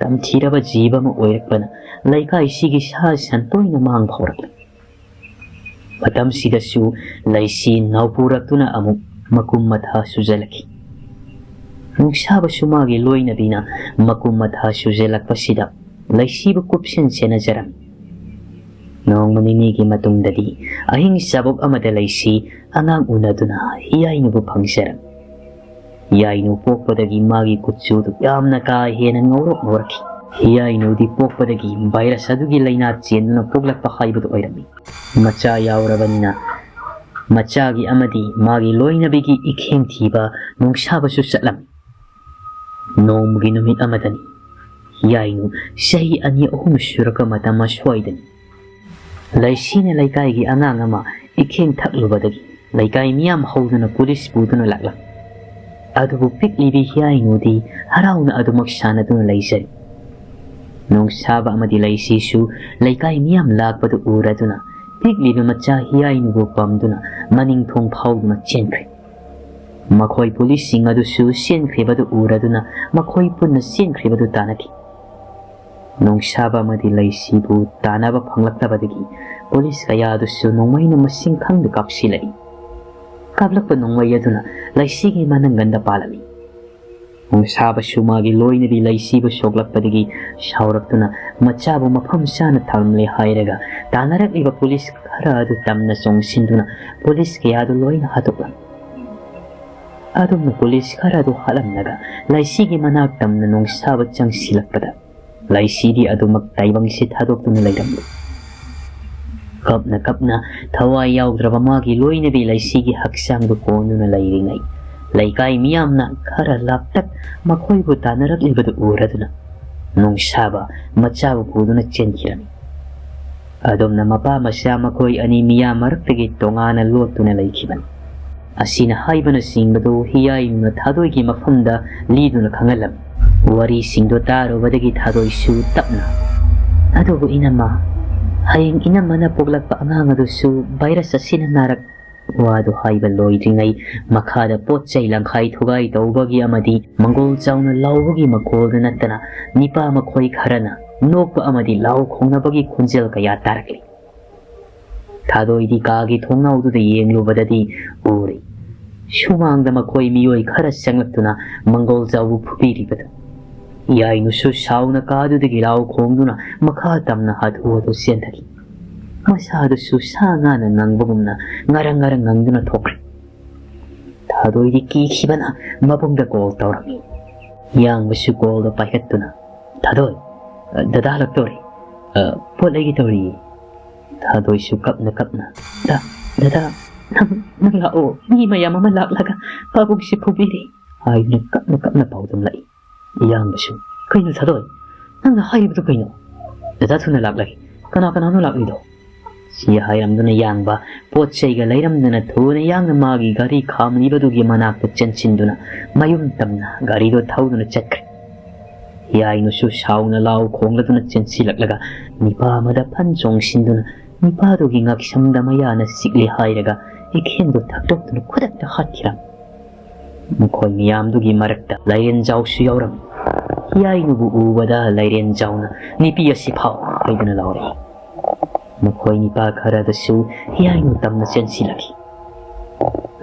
ꯇꯝꯊꯤꯔꯕ ꯖꯤꯕ ꯑꯃ ꯑꯣꯏꯔꯛꯄꯅ ꯂꯩꯀꯥꯏꯁꯤꯒꯤ ꯁꯥ ꯁꯟ ꯇꯣꯏꯅ ꯃꯥꯡꯕ ꯍꯧꯔꯛꯂꯤ꯫ ꯃꯇꯝꯁꯤꯗꯁꯨ ꯂꯩꯁꯤ ꯅꯥꯎꯄꯨꯔꯛꯇꯨꯅ ꯑꯃꯨꯛ ꯃꯀꯨꯝ ꯃꯊꯥ ꯁꯨꯖꯜꯂꯛꯈꯤ꯫ ꯅꯨꯡꯁꯥꯕꯁꯨ ꯃꯥꯒꯤ ꯂꯣꯏꯅꯕꯤꯅ ꯃꯀꯨꯝ ꯃꯊꯥ ꯁꯨꯖꯜꯂꯛꯄꯁꯤꯗ ꯂꯩꯁꯤꯕꯨ ꯀꯨꯞꯁꯦꯟ ꯁꯦꯟꯅꯖꯔꯝꯃꯤ꯫ ꯅꯣꯡꯃ ꯅꯤꯅꯤꯒꯤ ꯃꯇꯨꯡꯗꯗꯤ ꯑꯍꯤꯡ ꯆꯥꯕꯣꯛ ꯑꯃꯗ ꯂꯩꯁꯤ ꯑꯉꯥꯡ ꯎꯅꯗꯨꯅ ꯍꯤꯌꯥꯏꯅꯨꯕꯨ ꯐꯪꯖꯔꯝꯃꯤ꯫ ꯍꯤꯌꯥꯏꯅꯨ ꯄꯣꯛꯄꯗꯒꯤ ꯃꯥꯒꯤ ꯀꯨꯆꯨꯗꯨ ꯌꯥꯝꯅ ꯀꯥ ꯍꯦꯟꯅ ꯉꯧꯔꯛꯈꯤ꯫ ꯍꯤꯌꯥꯏꯅꯨꯗꯤ ꯄꯣꯛꯄꯗꯒꯤ ꯚꯥꯏꯔꯁ ꯑꯗꯨꯒꯤ ꯂꯩꯅꯥ ꯆꯦꯟꯗꯨꯅ ꯄꯣꯛꯂꯛꯄ ꯍꯥꯏꯕꯗꯨ ꯑꯣꯏꯔꯝꯃꯤ꯫ ꯃꯆꯥ ꯌꯥꯎꯔꯕꯅꯤꯅ ꯃꯆꯥꯒꯤ ꯑꯃꯗꯤ ꯃꯥꯒꯤ ꯂꯣꯏꯅꯕꯤꯒꯤ ꯏꯈꯦꯡ ꯊꯤꯕ ꯅꯨꯡꯁꯥꯕꯁꯨ ꯆꯠꯂꯝꯃꯤ꯫ ꯅꯣꯡꯃꯒꯤ ꯅꯨꯃꯤꯠ ꯑꯃꯗꯅꯤ ꯍꯤꯌꯥꯏꯅꯨ ꯆꯍꯤ 2-3 ꯁꯨꯔꯛꯄ ꯃꯇꯝ ꯑꯁ꯭ꯋꯥꯏꯗꯅꯤ ꯂꯩꯁꯤꯅ ꯂꯩꯀꯥꯏꯒꯤ ꯑꯉꯥꯡ ꯑꯃ ꯏꯈꯦꯡ ꯊꯛꯂꯨꯕꯗꯒꯤ ꯂꯩꯀꯥꯏ ꯃꯤꯌꯥꯝ ꯍꯧꯗꯨꯅ ꯄꯨꯂꯤꯁ ꯄꯨꯗꯨꯅ ꯂꯥꯛꯂꯝꯃꯤ꯫ ꯑꯗꯨꯕꯨ ꯄꯤꯛꯂꯤꯕꯤ ꯍꯤꯌꯥꯏꯅꯨꯗꯤ ꯍꯔꯥꯎꯅ ꯑꯗꯨꯃꯛ ꯁꯥꯟꯅꯗꯨꯅ ꯂꯩꯖꯔꯤ꯫ ꯅꯨꯡꯁꯥꯕ ꯑꯃꯗꯤ ꯂꯩꯁꯤꯁꯨ ꯂꯩꯀꯥꯏ ꯃꯤꯌꯥꯝ ꯂꯥꯛꯄꯗꯨ ꯎꯔꯗꯨꯅ ꯄꯤꯛꯂꯤꯕ ꯃꯆꯥ ꯍꯤꯌꯥꯏꯅꯨꯕꯨ ꯄꯝꯗꯨꯅ ꯃꯅꯤꯡ ꯊꯣꯡ ꯐꯥꯎꯗꯨꯅ ꯆꯦꯟꯈ꯭ꯔꯦ꯫ ꯃꯈꯣꯏ ꯄꯨꯂꯤꯁꯁꯤꯡ ꯑꯗꯨꯁꯨ ꯆꯦꯟꯈ꯭ꯔꯤꯕꯗꯨ ꯎꯔꯗꯨꯅ ꯃꯈꯣꯏ ꯄꯨꯟꯅ ꯆꯦꯟꯈ꯭ꯔꯤꯕꯗꯨ ꯇꯥꯟꯅꯈꯤ꯫ ꯅꯨꯡꯁꯥꯕ ꯑꯃꯗꯤ ꯂꯩꯁꯤꯕꯨ ꯇꯥꯟꯅꯕ ꯐꯪꯂꯛꯇꯕꯗꯒꯤ ꯄꯨꯂꯤꯁ ꯀꯌꯥ ꯑꯗꯨꯁꯨ ꯅꯣꯡꯃꯩꯅ ꯃꯁꯤꯡ ꯈꯪꯗ ꯀꯥꯞꯁꯤꯜꯂꯛꯏ꯫ ꯀꯥꯞꯂꯛꯄ ꯅꯣꯡꯃꯩ ꯑꯗꯨꯅ ꯂꯩꯁꯤꯒꯤ ꯃꯅꯪꯒꯟꯗ ꯄꯥꯜꯂꯝꯃꯤ꯫ ꯅꯨꯡꯁꯥꯕꯁꯨ ꯃꯥꯒꯤ ꯂꯣꯏꯅꯕꯤ ꯂꯩꯁꯤꯕꯨ ꯁꯣꯛꯂꯛꯄꯗꯒꯤ ꯁꯥꯎꯔꯛꯇꯨꯅ ꯃꯆꯥꯕꯨ ꯃꯐꯝ ꯆꯥꯅ ꯊꯝꯂꯦ ꯍꯥꯏꯔꯒ ꯇꯥꯟꯅꯔꯛꯂꯤꯕ ꯄꯨꯂꯤꯁ ꯈꯔ ꯑꯗꯨ ꯇꯝꯅ ꯆꯣꯡꯁꯤꯟꯗꯨꯅ ꯄꯨꯂꯤꯁ ꯀꯌꯥꯗꯨ ꯂꯣꯏꯅ ꯍꯥꯠꯇꯣꯛꯂꯝꯃꯤ꯫ ꯑꯗꯨꯝꯅ ꯄꯨꯂꯤꯁ ꯈꯔ ꯑꯗꯨ ꯍꯥꯠꯂꯝꯂꯒ ꯂꯩꯁꯤꯒꯤ ꯃꯅꯥꯛ ꯇꯝꯅ ꯅꯨꯡꯁꯥꯕ ꯆꯪꯁꯤꯜꯂꯛꯄꯗ ꯂꯩꯁꯤꯗꯤ ꯑꯗꯨꯃꯛ ꯇꯥꯏꯕꯪꯁꯤ ꯊꯥꯗꯣꯛꯇꯨꯅ ꯂꯩꯔꯝꯂꯤ꯫ ꯀꯞꯅ ꯀꯞꯅ ꯊꯋꯥꯏ ꯌꯥꯎꯗ꯭ꯔꯕ ꯃꯥꯒꯤ ꯂꯣꯏꯅꯕꯤ ꯂꯩꯁꯤꯒꯤ ꯍꯛꯆꯥꯡꯗꯨ ꯀꯣꯟꯗꯨꯅ ꯂꯩꯔꯤꯉꯩ ꯂꯩꯀꯥꯏ ꯃꯤꯌꯥꯝꯅ ꯈꯔ ꯂꯥꯞꯇꯛ ꯃꯈꯣꯏꯕꯨ ꯇꯥꯟꯅꯔꯛꯂꯤꯕꯗꯨ ꯎꯔꯗꯨꯅ ꯅꯨꯡꯁꯥꯕ ꯃꯆꯥꯕꯨ ꯄꯨꯗꯨꯅ ꯆꯦꯟꯈꯤꯔꯝꯃꯤ꯫ ꯑꯗꯨꯝꯅ ꯃꯄꯥ ꯃꯆꯥ ꯃꯈꯣꯏ ꯑꯅꯤ ꯃꯤꯌꯥꯝ ꯃꯔꯛꯇꯒꯤ ꯇꯣꯉꯥꯟꯅ ꯂꯣꯠꯇꯨꯅ ꯂꯩꯈꯤꯕꯅꯤ꯫ ꯑꯁꯤꯅ ꯍꯥꯏꯕꯅꯆꯤꯡꯕꯗꯨ ꯍꯤꯌꯥꯏꯅꯨꯅ ꯊꯥꯗꯣꯏꯒꯤ ꯃꯐꯝꯗ ꯂꯤꯗꯨꯅ ꯈꯪꯍꯜꯂꯝꯃꯤ꯫ ꯋꯥꯔꯤꯁꯤꯡꯗꯨ ꯇꯥꯔꯨꯕꯗꯒꯤ ꯊꯥꯗꯣꯏꯁꯨ ꯇꯞꯅ "ꯑꯗꯨꯕꯨ ꯏꯅꯝꯃ, ꯍꯌꯦꯡ ꯏꯅꯝꯃꯅ ꯄꯣꯛꯂꯛꯄ ꯑꯉꯥꯡ ꯑꯗꯨꯁꯨ ꯚꯥꯏꯔꯁ ꯑꯁꯤꯅ ꯋꯥꯗꯨ ꯍꯥꯏꯕ ꯂꯣꯏꯗ꯭ꯔꯤꯉꯩ ꯃꯈꯥꯗ ꯄꯣꯠ ꯆꯩ ꯂꯪꯈꯥꯏ ꯊꯨꯒꯥꯏ ꯇꯧꯕꯒꯤ ꯑꯃꯗꯤ ꯃꯪꯒꯣꯜ ꯆꯥꯎꯅ ꯂꯥꯎꯕꯒꯤ ꯃꯈꯣꯜꯗ ꯅꯠꯇꯅ ꯅꯤꯄꯥ ꯃꯈꯣꯏ ꯈꯔꯅ ꯅꯣꯛꯄ ꯑꯃꯗꯤ ꯂꯥꯎ ꯈꯣꯡꯅꯕꯒꯤ ꯈꯣꯟꯖꯦꯜ ꯀꯌꯥ ꯇꯥꯔꯛꯂꯤ꯫ ꯊꯥꯗꯣꯏꯗꯤ ꯀꯥꯒꯤ ꯊꯣꯡꯅꯥꯎꯗꯨꯗ ꯌꯦꯡꯂꯨꯕꯗꯗꯤ ꯎꯔꯦ ꯁꯨꯃꯥꯡꯗ ꯃꯈꯣꯏ ꯃꯤꯑꯣꯏ ꯈꯔ ꯆꯪꯂꯛꯇꯨꯅ ꯃꯪꯒꯣꯜ ꯆꯥꯎꯕꯨ ꯐꯨꯕꯤꯔꯤꯕꯗꯨ꯫ ꯍꯤꯌꯥꯏꯅꯨꯁꯨ ꯁꯥꯎꯅ ꯀꯥꯗꯨꯗꯒꯤ ꯂꯥꯎ ꯈꯣꯡꯗꯨꯅ ꯃꯈꯥ ꯇꯝꯅ ꯍꯥꯊꯨ ꯍꯥꯊꯨ ꯆꯦꯟꯊꯈꯤ꯫ ꯃꯁꯥꯗꯨꯁꯨ ꯁꯥ ꯉꯥꯅ ꯉꯪꯕꯒꯨꯝꯅ ꯉꯔꯪ ꯉꯔꯪ ꯉꯪꯗꯨꯅ ꯊꯣꯛꯈ꯭ꯔꯦ꯫ ꯊꯥꯗꯣꯏꯗꯤ ꯀꯤꯈꯤꯕꯅ ꯃꯕꯨꯡꯗ ꯀꯣꯜ ꯇꯧꯔꯝꯃꯤ꯫ ꯌꯥꯡꯕꯁꯨ ꯀꯣꯜꯗꯣ ꯄꯥꯏꯈꯠꯇꯨꯅ ꯊꯥꯗꯣꯏ ꯗꯗꯥ ꯍꯜꯂꯛꯇꯧꯔꯦ ꯄꯣꯠ ꯂꯩꯒꯦ ꯇꯧꯔꯤꯌꯦ ꯊꯥꯗꯣꯏꯁꯨ ꯀꯞꯅ ꯗꯗꯥ ꯅꯪ ꯂꯥꯛꯑꯣ ꯃꯤ ꯃꯌꯥꯝ ꯑꯃ ꯂꯥꯛꯂꯒ ꯄꯥꯕꯨꯡꯁꯦ ꯐꯨꯕꯤꯔꯦ ꯍꯥꯏꯗꯨꯅ ꯀꯞꯅ ꯄꯥꯎꯗꯝꯂꯛꯏ ꯌꯥꯡꯕꯁꯨ ꯀꯩꯅꯣ ꯊꯥꯗꯣꯏ ꯅꯪꯅ ꯍꯥꯏꯔꯤꯕꯗꯨ ꯀꯩꯅꯣ ꯗꯗꯥ ꯊꯨꯅ ꯂꯥꯛꯂꯒꯦ ꯀꯅꯥꯅꯣ ꯂꯥꯛꯂꯤꯗꯣ ꯁꯤ ꯍꯥꯏꯔꯝꯗꯨꯅ ꯌꯥꯡꯕ ꯄꯣꯠ ꯆꯩꯒ ꯂꯩꯔꯝꯗꯅ ꯊꯨꯅ ꯌꯥꯡꯅ ꯃꯥꯒꯤ ꯒꯥꯔꯤ ꯈꯥꯝꯂꯤꯕꯗꯨꯒꯤ ꯃꯅꯥꯛꯇ ꯆꯦꯟꯁꯤꯟꯗꯨꯅ ꯃꯌꯨꯝ ꯇꯝꯅ ꯒꯥꯔꯤꯗꯣ ꯊꯧꯗꯨꯅ ꯆꯠꯈ꯭ꯔꯦ ꯌꯥꯏꯅꯨꯁꯨ ꯁꯥꯎꯅ ꯂꯥꯎ ꯈꯣꯡꯂꯗꯨꯅ ꯆꯦꯟꯁꯤꯜꯂꯛꯂꯒ ꯅꯤꯄꯥ ꯑꯃꯗ ꯐꯟ ꯆꯣꯡꯁꯤꯟꯗꯨꯅ ꯅꯤꯄꯥꯗꯨꯒꯤ ꯉꯛꯁꯝꯗ ꯃꯌꯥꯅ ꯁꯤꯛꯂꯤ ꯍꯥꯏꯔꯒ ꯏꯈꯦꯟꯗꯨ ꯊꯛꯇꯣꯛꯇꯨꯅ ꯈꯨꯗꯛꯇ ꯍꯥꯠꯈꯤꯔꯝꯃꯤ ꯃꯈꯣꯏ ꯃꯌꯥꯝꯗꯨꯒꯤ ꯃꯔꯛꯇ ꯂꯥꯏꯔꯦꯟꯖꯥꯎꯁꯨ ꯌꯥꯎꯔꯝꯃꯤ ꯌꯥꯏꯅꯨꯕꯨ ꯎꯕꯗ ꯂꯥꯏꯔꯦꯟꯖꯥꯎꯅ ꯅꯨꯄꯤ ꯑꯁꯤ ꯐꯥꯎ ꯍꯥꯏꯗꯨꯅ ꯂꯥꯎꯔꯛꯏ ꯃꯈꯣꯏ ꯅꯤꯄꯥ ꯈꯔꯗꯁꯨ ꯌꯥꯏꯅꯨ ꯇꯝꯅ ꯆꯦꯟꯁꯤꯜꯂꯛꯈꯤ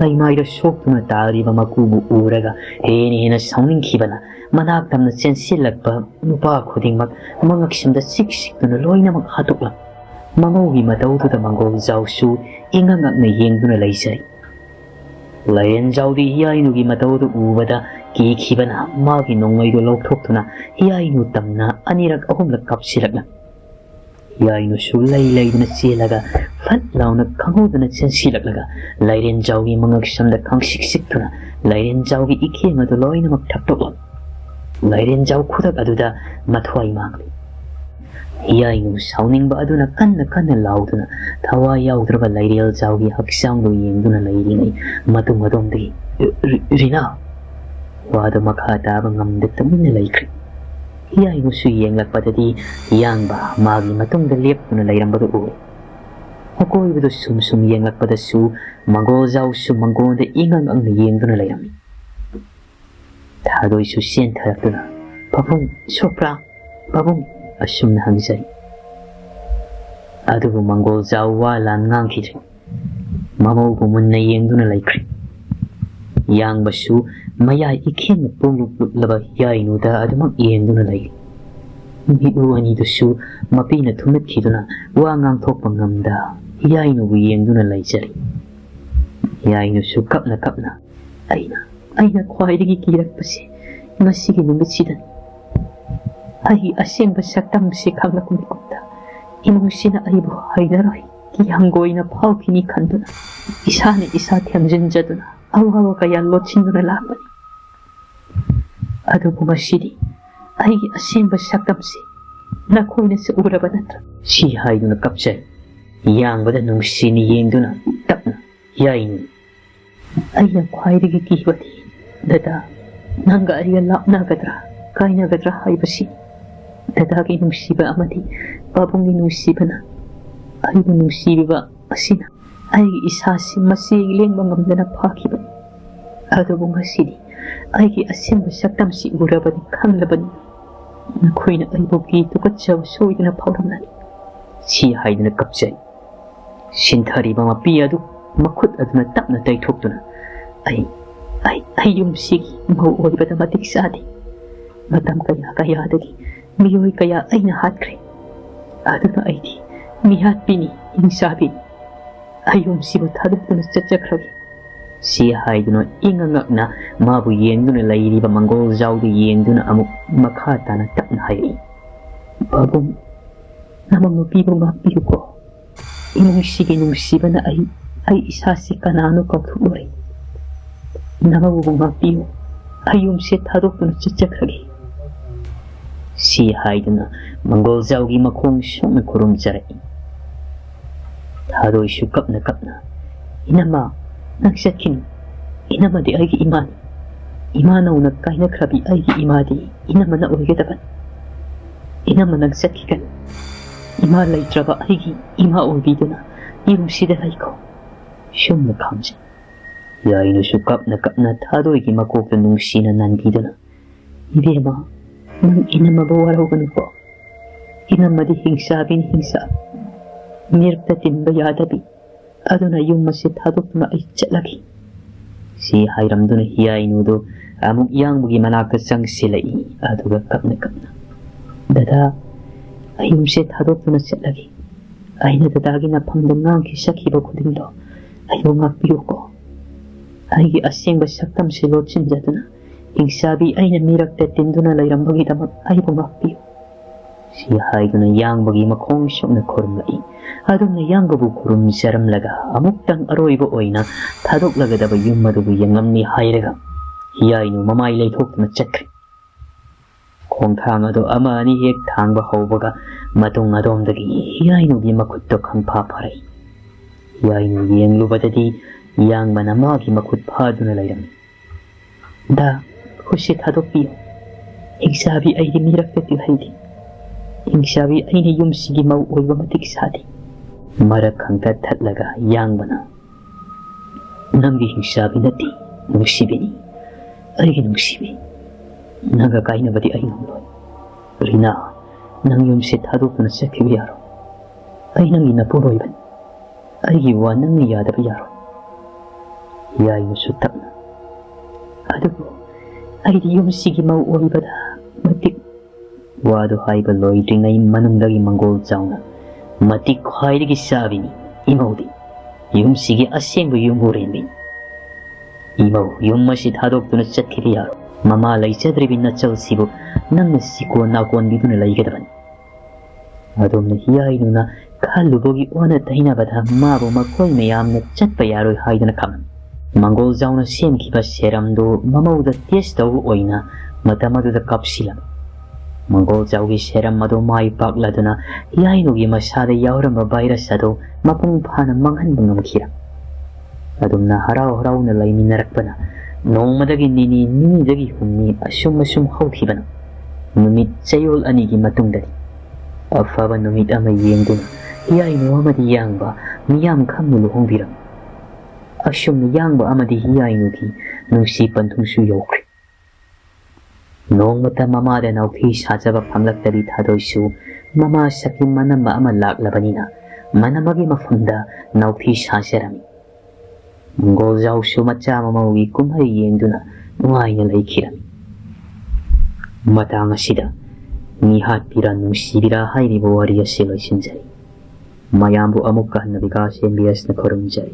ꯂꯩꯃꯥꯏꯗ ꯁꯣꯛꯇꯨꯅ ꯇꯥꯔꯤꯕ ꯃꯀꯨꯕꯨ ꯎꯔꯒ ꯍꯦꯟꯅ ꯁꯥꯎꯅꯤꯡꯈꯤꯕꯅ ꯃꯅꯥꯛ ꯇꯝꯅ ꯆꯦꯟꯁꯤꯜꯂꯛꯄ ꯅꯨꯄꯥ ꯈꯨꯗꯤꯡꯃꯛ ꯃꯉꯛꯁꯤꯡꯗ ꯆꯤꯛꯇꯨꯅ ꯂꯣꯏꯅꯃꯛ ꯍꯥꯠꯇꯣꯛꯂꯝꯃꯤ ꯃꯉꯧꯒꯤ ꯃꯇꯧꯗꯨꯗ ꯃꯪꯒꯣꯜꯖꯥꯎꯁꯨ ꯏꯉꯛ-ꯉꯛꯅ ꯌꯦꯡꯗꯨꯅ ꯂꯩꯖꯔꯤ ꯂꯥꯏꯔꯦꯟꯖꯥꯎꯗꯤ ꯍꯤꯌꯥꯏꯅꯨꯒꯤ ꯃꯇꯧꯗꯨ ꯎꯕꯗ ꯀꯤꯈꯤꯕꯅ ꯃꯥꯒꯤ ꯅꯣꯡꯃꯩꯗꯨ ꯂꯧꯊꯣꯛꯇꯨꯅ ꯍꯤꯌꯥꯏꯅꯨ ꯇꯝꯅ ꯑꯅꯤꯔꯛ ꯑꯍꯨꯝꯂꯛ ꯀꯥꯞꯁꯤꯜꯂꯛꯂꯝꯃꯤ ꯌꯥꯏꯅꯨꯁꯨ ꯂꯩꯗꯨꯅ ꯆꯦꯜꯂꯒ ꯐꯠ ꯂꯥꯎꯅ ꯈꯪꯍꯧꯗꯅ ꯆꯦꯟꯁꯤꯜꯂꯛꯂꯒ ꯂꯥꯏꯔꯦꯟꯖꯥꯎꯒꯤ ꯃꯉꯛꯁꯝꯗ ꯈꯪꯁꯤꯛ ꯁꯤꯛꯇꯨꯅ ꯂꯥꯏꯔꯦꯟꯖꯥꯎꯒꯤ ꯏꯈꯦꯡ ꯑꯗꯨ ꯂꯣꯏꯅꯃꯛ ꯊꯛꯇꯣꯛꯂꯝꯃꯤ ꯂꯥꯏꯔꯦꯟꯖꯥꯎ ꯈꯨꯗꯛ ꯑꯗꯨꯗ ꯃꯊ꯭ꯋꯥꯏ ꯃꯥꯡꯂꯤ ꯌꯥꯏꯅꯨ ꯁꯥꯎꯅꯤꯡꯕ ꯑꯗꯨꯅ ꯀꯟꯅ ꯂꯥꯎꯗꯨꯅ ꯊꯋꯥꯏ ꯌꯥꯎꯗ꯭ꯔꯕ ꯂꯥꯏꯔꯦꯟꯖꯥꯎꯒꯤ ꯍꯛꯆꯥꯡꯗꯨ ꯌꯦꯡꯗꯨꯅ ꯂꯩꯔꯤꯉꯩ ꯃꯇꯨꯡ ꯑꯗꯣꯝꯗꯒꯤ ꯔꯤꯅꯥ ꯋꯥꯗꯨ ꯃꯈꯥ ꯇꯥꯕ ꯉꯝꯗ ꯇꯨꯃꯤꯟꯅ ꯂꯩꯈ꯭ꯔꯦ ꯌꯥꯏꯅꯨꯁꯨ ꯌꯦꯡꯂꯛꯄꯗꯗꯤ ꯌꯥꯡꯕ ꯃꯥꯒꯤ ꯃꯇꯨꯡꯗ ꯂꯦꯞꯇꯨꯅ ꯂꯩꯔꯝꯕꯗꯨ ꯎꯔꯦ ꯑꯀꯣꯏꯕꯗꯨ ꯁꯨꯝ ꯌꯦꯡꯂꯛꯄꯗꯁꯨ ꯃꯪꯒꯣꯜꯖꯥꯎꯁꯨ ꯃꯪꯒꯣꯟꯗ ꯏꯉꯛ-ꯉꯛꯅ ꯌꯦꯡꯗꯨꯅ ꯂꯩꯔꯝꯃꯤ ꯊꯥꯗꯣꯏꯁꯨ ꯆꯦꯟꯊꯔꯛꯇꯨꯅ ꯄꯥꯕꯨꯡ ꯁꯣꯛꯄ꯭ꯔꯥ ꯄꯥꯕꯨꯡ ꯑꯁꯨꯝꯅ ꯍꯪꯖꯔꯤ ꯑꯗꯨꯕꯨ ꯃꯪꯒꯣꯜꯖꯥꯎ ꯋꯥ ꯂꯥꯟ ꯉꯥꯡꯈꯤꯗ꯭ꯔꯦ ꯃꯃꯧꯕꯨ ꯃꯨꯟꯅ ꯌꯦꯡꯗꯨꯅ ꯂꯩꯈ꯭ꯔꯦ ꯌꯥꯡꯕꯁꯨ ꯃꯌꯥꯏ ꯏꯈꯦꯟꯅ ꯄꯨꯡꯂꯨꯞ-ꯂꯨꯞꯂꯕ ꯌꯥꯏꯅꯨꯗ ꯑꯗꯨꯃꯛ ꯌꯦꯡꯗꯨꯅ ꯂꯩꯔꯤ ꯃꯤꯠꯎ ꯑꯅꯤꯗꯨꯁꯨ ꯃꯄꯤꯅ ꯊꯨꯝꯃꯠꯈꯤꯗꯨꯅ ꯋꯥ ꯉꯥꯡꯊꯣꯛꯄ ꯉꯝꯗ ꯌꯥꯏꯅꯨꯕꯨ ꯌꯦꯡꯗꯨꯅ ꯂꯩꯖꯔꯤ ꯌꯥꯏꯅꯨꯁꯨ ꯀꯞꯅ ꯑꯩꯅ ꯈ꯭ꯋꯥꯏꯗꯒꯤ ꯀꯤꯔꯛꯄꯁꯦ ꯉꯁꯤꯒꯤ ꯅꯨꯃꯤꯠꯁꯤꯗꯅꯤ ꯑꯩꯒꯤ ꯑꯁꯦꯡꯕ ꯁꯛꯇꯝꯁꯤ ꯈꯪꯂꯛꯄ ꯃꯇꯝꯗ ꯏꯃꯨꯡꯁꯤꯅ ꯑꯩꯕꯨ ꯍꯩꯅꯔꯣꯏ ꯀꯤꯍꯪꯒꯣꯏꯅ ꯐꯥꯎꯈꯤꯅꯤ ꯈꯟꯗꯨꯅ ꯏꯁꯥꯅ ꯏꯁꯥ ꯊꯦꯝꯖꯤꯟꯖꯗꯨꯅ ꯑꯋꯥꯕ ꯀꯌꯥ ꯂꯣꯠꯁꯤꯟꯗꯨꯅ ꯂꯥꯛꯄꯅꯤ ꯑꯗꯨꯕꯨ ꯉꯁꯤꯗꯤ ꯑꯩꯒꯤ ꯑꯁꯦꯡꯕ ꯁꯛꯇꯝꯁꯤ ꯅꯈꯣꯏꯅꯁꯨ ꯎꯔꯕ ꯅꯠꯇ꯭ꯔꯥ ꯁꯤ ꯍꯥꯏꯗꯨꯅ ꯀꯞꯆꯩ ꯌꯥꯡꯕꯗ ꯅꯨꯡꯁꯤꯅ ꯌꯦꯡꯗꯨꯅ ꯇꯞꯅ ꯌꯥꯏꯅꯨ ꯑꯩꯅ ꯈ꯭ꯋꯥꯏꯗꯒꯤ ꯀꯤꯕꯗꯤ ꯗꯗꯥ ꯅꯪꯒ ꯑꯩꯒ ꯂꯥꯞꯅꯒꯗ꯭ꯔꯥ ꯀꯥꯏꯅꯒꯗ꯭ꯔꯥ ꯍꯥꯏꯕꯁꯤ ꯗꯗꯥꯒꯤ ꯅꯨꯡꯁꯤꯕ ꯑꯃꯗꯤ ꯄꯥꯕꯨꯡꯒꯤ ꯅꯨꯡꯁꯤꯕꯅ ꯑꯩꯕꯨ ꯅꯨꯡꯁꯤꯕꯤꯕ ꯑꯁꯤꯅ ꯑꯩꯒꯤ ꯏꯁꯥꯁꯤ ꯃꯆꯦ ꯂꯦꯡꯕ ꯉꯝꯗꯅ ꯐꯥꯈꯤꯕꯅꯤ ꯑꯗꯨꯕꯨ ꯉꯁꯤꯗꯤ ꯑꯩꯒꯤ ꯑꯁꯦꯡꯕ ꯁꯛꯇꯝꯁꯤ ꯎꯔꯕꯅꯤ ꯈꯪꯂꯕꯅꯤ ꯅꯈꯣꯏꯅ ꯑꯩꯕꯨ ꯇꯨꯀꯠꯆꯕ ꯁꯣꯏꯗꯅ ꯐꯥꯎꯔꯝꯂꯅꯤ ꯁꯤ ꯍꯥꯏꯗꯨꯅ ꯀꯞꯆꯩ ꯁꯤꯟꯊꯔꯤꯕ ꯃꯄꯤ ꯑꯗꯨ ꯃꯈꯨꯠ ꯑꯗꯨꯅ ꯇꯞꯅ ꯇꯩꯊꯣꯛꯇꯨꯅ ꯑꯩ ꯌꯨꯝꯁꯤꯒꯤ ꯃꯧ ꯑꯣꯏꯕꯗ ꯃꯇꯤꯛ ꯆꯥꯗꯦ ꯃꯇꯝ ꯀꯌꯥꯗꯒꯤ ꯃꯤꯑꯣꯏ ꯀꯌꯥ ꯑꯩꯅ ꯍꯥꯠꯈ꯭ꯔꯦ ꯑꯗꯨꯅ ꯑꯩꯗꯤ ꯃꯤꯍꯥꯠꯄꯤꯅꯤ ꯍꯤꯡꯁꯥꯕꯤꯅꯤ ꯑꯌꯨꯝꯁꯤꯕꯨ ꯊꯥꯗꯣꯛꯇꯨꯅ ꯆꯠꯆꯈ꯭ꯔꯒꯦ ꯁꯤ ꯍꯥꯏꯗꯨꯅ ꯏꯉꯛ-ꯉꯛꯅ ꯃꯥꯕꯨ ꯌꯦꯡꯗꯨꯅ ꯂꯩꯔꯤꯕ ꯃꯪꯒꯣꯜꯖꯥꯎꯗꯨ ꯌꯦꯡꯗꯨꯅ ꯑꯃꯨꯛ ꯃꯈꯥ ꯇꯥꯅ ꯇꯞꯅ ꯍꯥꯏꯔꯛꯏ ꯄꯥꯕꯨꯡ ꯅꯃꯧ ꯅꯨꯄꯤꯕꯨ ꯉꯥꯛꯄꯤꯌꯨꯀꯣ ꯏꯃꯨꯡꯁꯤꯒꯤ ꯅꯨꯡꯁꯤꯕꯅ ꯑꯩ ꯏꯁꯥꯁꯤ ꯀꯅꯥꯅꯣ ꯀꯥꯎꯊꯣꯛꯂꯨꯔꯦ ꯅꯃꯧꯕꯨ ꯉꯥꯛꯄꯤꯌꯨ ꯑꯌꯨꯝꯁꯦ ꯊꯥꯗꯣꯛꯇꯨꯅ ꯆꯠꯆꯈ꯭ꯔꯒꯦ ꯁꯤ ꯍꯥꯏꯗꯨꯅ ꯃꯪꯒꯣꯜꯖꯥꯎꯒꯤ ꯃꯈꯣꯡ ꯁꯣꯛꯅ ꯈꯨꯔꯨꯝꯖꯔꯛꯏ ꯊꯥꯗꯣꯏꯁꯨ ꯀꯞꯅ ꯏꯅꯝꯃ ꯅꯪ ꯆꯠꯈꯤꯅꯨ ꯏꯅꯝꯃꯗꯤ ꯑꯩꯒꯤ ꯏꯃꯥꯅꯤ ꯏꯃꯥ ꯅꯧꯅ ꯀꯥꯏꯅꯈ꯭ꯔꯕꯤ ꯑꯩꯒꯤ ꯏꯃꯥꯗꯤ ꯏꯅꯝꯃꯅ ꯑꯣꯏꯒꯗꯕꯅꯤ ꯏꯅꯝꯃ ꯅꯪ ꯆꯠꯈꯤꯒꯅꯨ ꯏꯃꯥ ꯂꯩꯇ꯭ꯔꯕ ꯑꯩꯒꯤ ꯏꯃꯥ ꯑꯣꯏꯕꯤꯗꯨꯅ ꯌꯨꯝꯁꯤꯗ ꯂꯩꯈꯣ ꯁꯨꯝꯅ ꯈꯥꯝꯖꯩ ꯌꯥꯏꯅꯨꯁꯨ ꯀꯞꯅ ꯊꯥꯗꯣꯏꯒꯤ ꯃꯀꯣꯛꯇ ꯅꯨꯡꯁꯤꯅ ꯅꯥꯟꯕꯤꯗꯨꯅ ꯏꯕꯦꯝꯃ ꯅꯪ ꯏꯅꯝꯃꯕꯨ ꯋꯥꯔꯧꯒꯅꯨꯀꯣ ꯏꯅꯝꯃꯗꯤ ꯍꯤꯡꯁꯥꯕꯤꯅꯤ ꯍꯤꯡꯁꯥꯕꯤ ꯃꯤꯔꯛꯇ ꯇꯤꯟꯕ ꯌꯥꯗꯕꯤ ꯑꯗꯨꯅ ꯌꯨꯝ ꯑꯁꯤ ꯊꯥꯗꯣꯛꯇꯨꯅ ꯑꯩ ꯆꯠꯂꯒꯦ ꯁꯤ ꯍꯥꯏꯔꯝꯗꯨꯅ ꯌꯥꯏꯅꯨꯗꯨ ꯑꯃꯨꯛ ꯌꯥꯡꯕꯒꯤ ꯃꯅꯥꯛꯇ ꯆꯪꯁꯤꯜꯂꯛꯏ ꯑꯗꯨꯒ ꯀꯞꯅ ꯗꯗꯥ ꯑꯩ ꯌꯨꯝꯁꯦ ꯊꯥꯗꯣꯛꯇꯨꯅ ꯆꯠꯂꯒꯦ ꯑꯩꯅ ꯗꯗꯥꯒꯤ ꯅꯐꯝꯗ ꯉꯥꯡꯈꯤ ꯁꯛꯈꯤꯕ ꯈꯨꯗꯤꯡꯗꯣ ꯑꯩꯕꯨ ꯉꯥꯛꯄꯤꯌꯨꯀꯣ ꯑꯩꯒꯤ ꯑꯁꯦꯡꯕ ꯁꯛꯇꯝꯁꯤ ꯂꯣꯠꯁꯤꯟꯖꯗꯨꯅ Hingsabi ay namirakte tinduna layrambagidamat ay bumakpiyo. Siya hayduna yangbagi makong siyok na kurumlai. Adong na yangbabu kurum saramlaga amuktang aroibo oyna tadoklagadaba yung madubu yangam ni hayraga. Hiyaynu mamay laytok na chakri. Kung thangado ama ni hek thangba hawbaga matong adomdagi hiyaynu gi makutto kang paparay. Hiyaynu yang lubadadi yang manamagi makut paduna layrami. Da husi tadopiyo. Hingsabi ay dimirakte haydi. Hingsabi ay na yumsigi mauoyba matiksadi. Marak kang tatlaga yang mana. Nanggi hingsabi nati nungsibi ni. Ay nungsibi. Nagakay na ba di ay nungloy. Rina, nang yumsi tadok na sa kibiyaro. Ay nang inapuroy ban. Ay iwan nang niyada biyaro. Yay nusutak na. Adugo, ay di yumsigi mauoyba da matik. Wado hay ba loy tingay manungdagi manggol zauna. Matik hay lagi sabi ni, imaw di. Yung sige asyeng ba yung hurin bin. Imaw, yung masid hadok doon at kiriyaro. Mamalay sa dribin na chalsibo nang nasikuan na akuan dito na laigadaban. Adom na hiyay nung na kalubogi ona tayo na bata mabo makoy mayam na chat payaroy hay na nakaman. Manggol zauna siyem kipa seramdo mamaw da tiyesta o oy na matamado da kapsilam. Manggol jaugi seram mado mai pakla duna hiyay nugi masada yauram babayra sado mapungpana manghan mangamkira. Adum na haraw-haraw na lay minarakpa na noong madagi nini dagi humni asum hawthi bana. Numit sayol anigi matungdari. Afaba numit amay yeng duna hiyay no amadi yang ba miyam kam nuluhong biram. Asum na yang ba amadi hiyay nugi nung sipan tung suyokri. Noong mata mamada na ukis hajaba pamlak dari tadoisu mama sakin manama amalak labanina manamagi mafunda na ukis hajarami. Manggol jaw sumatsa mamawi kumay yenduna nuay na laikirami. Mata nga sida nihat piran nung sibira hay ribo wariya sila sinjari. Mayambo amukah na bigas yang bias na korunjari.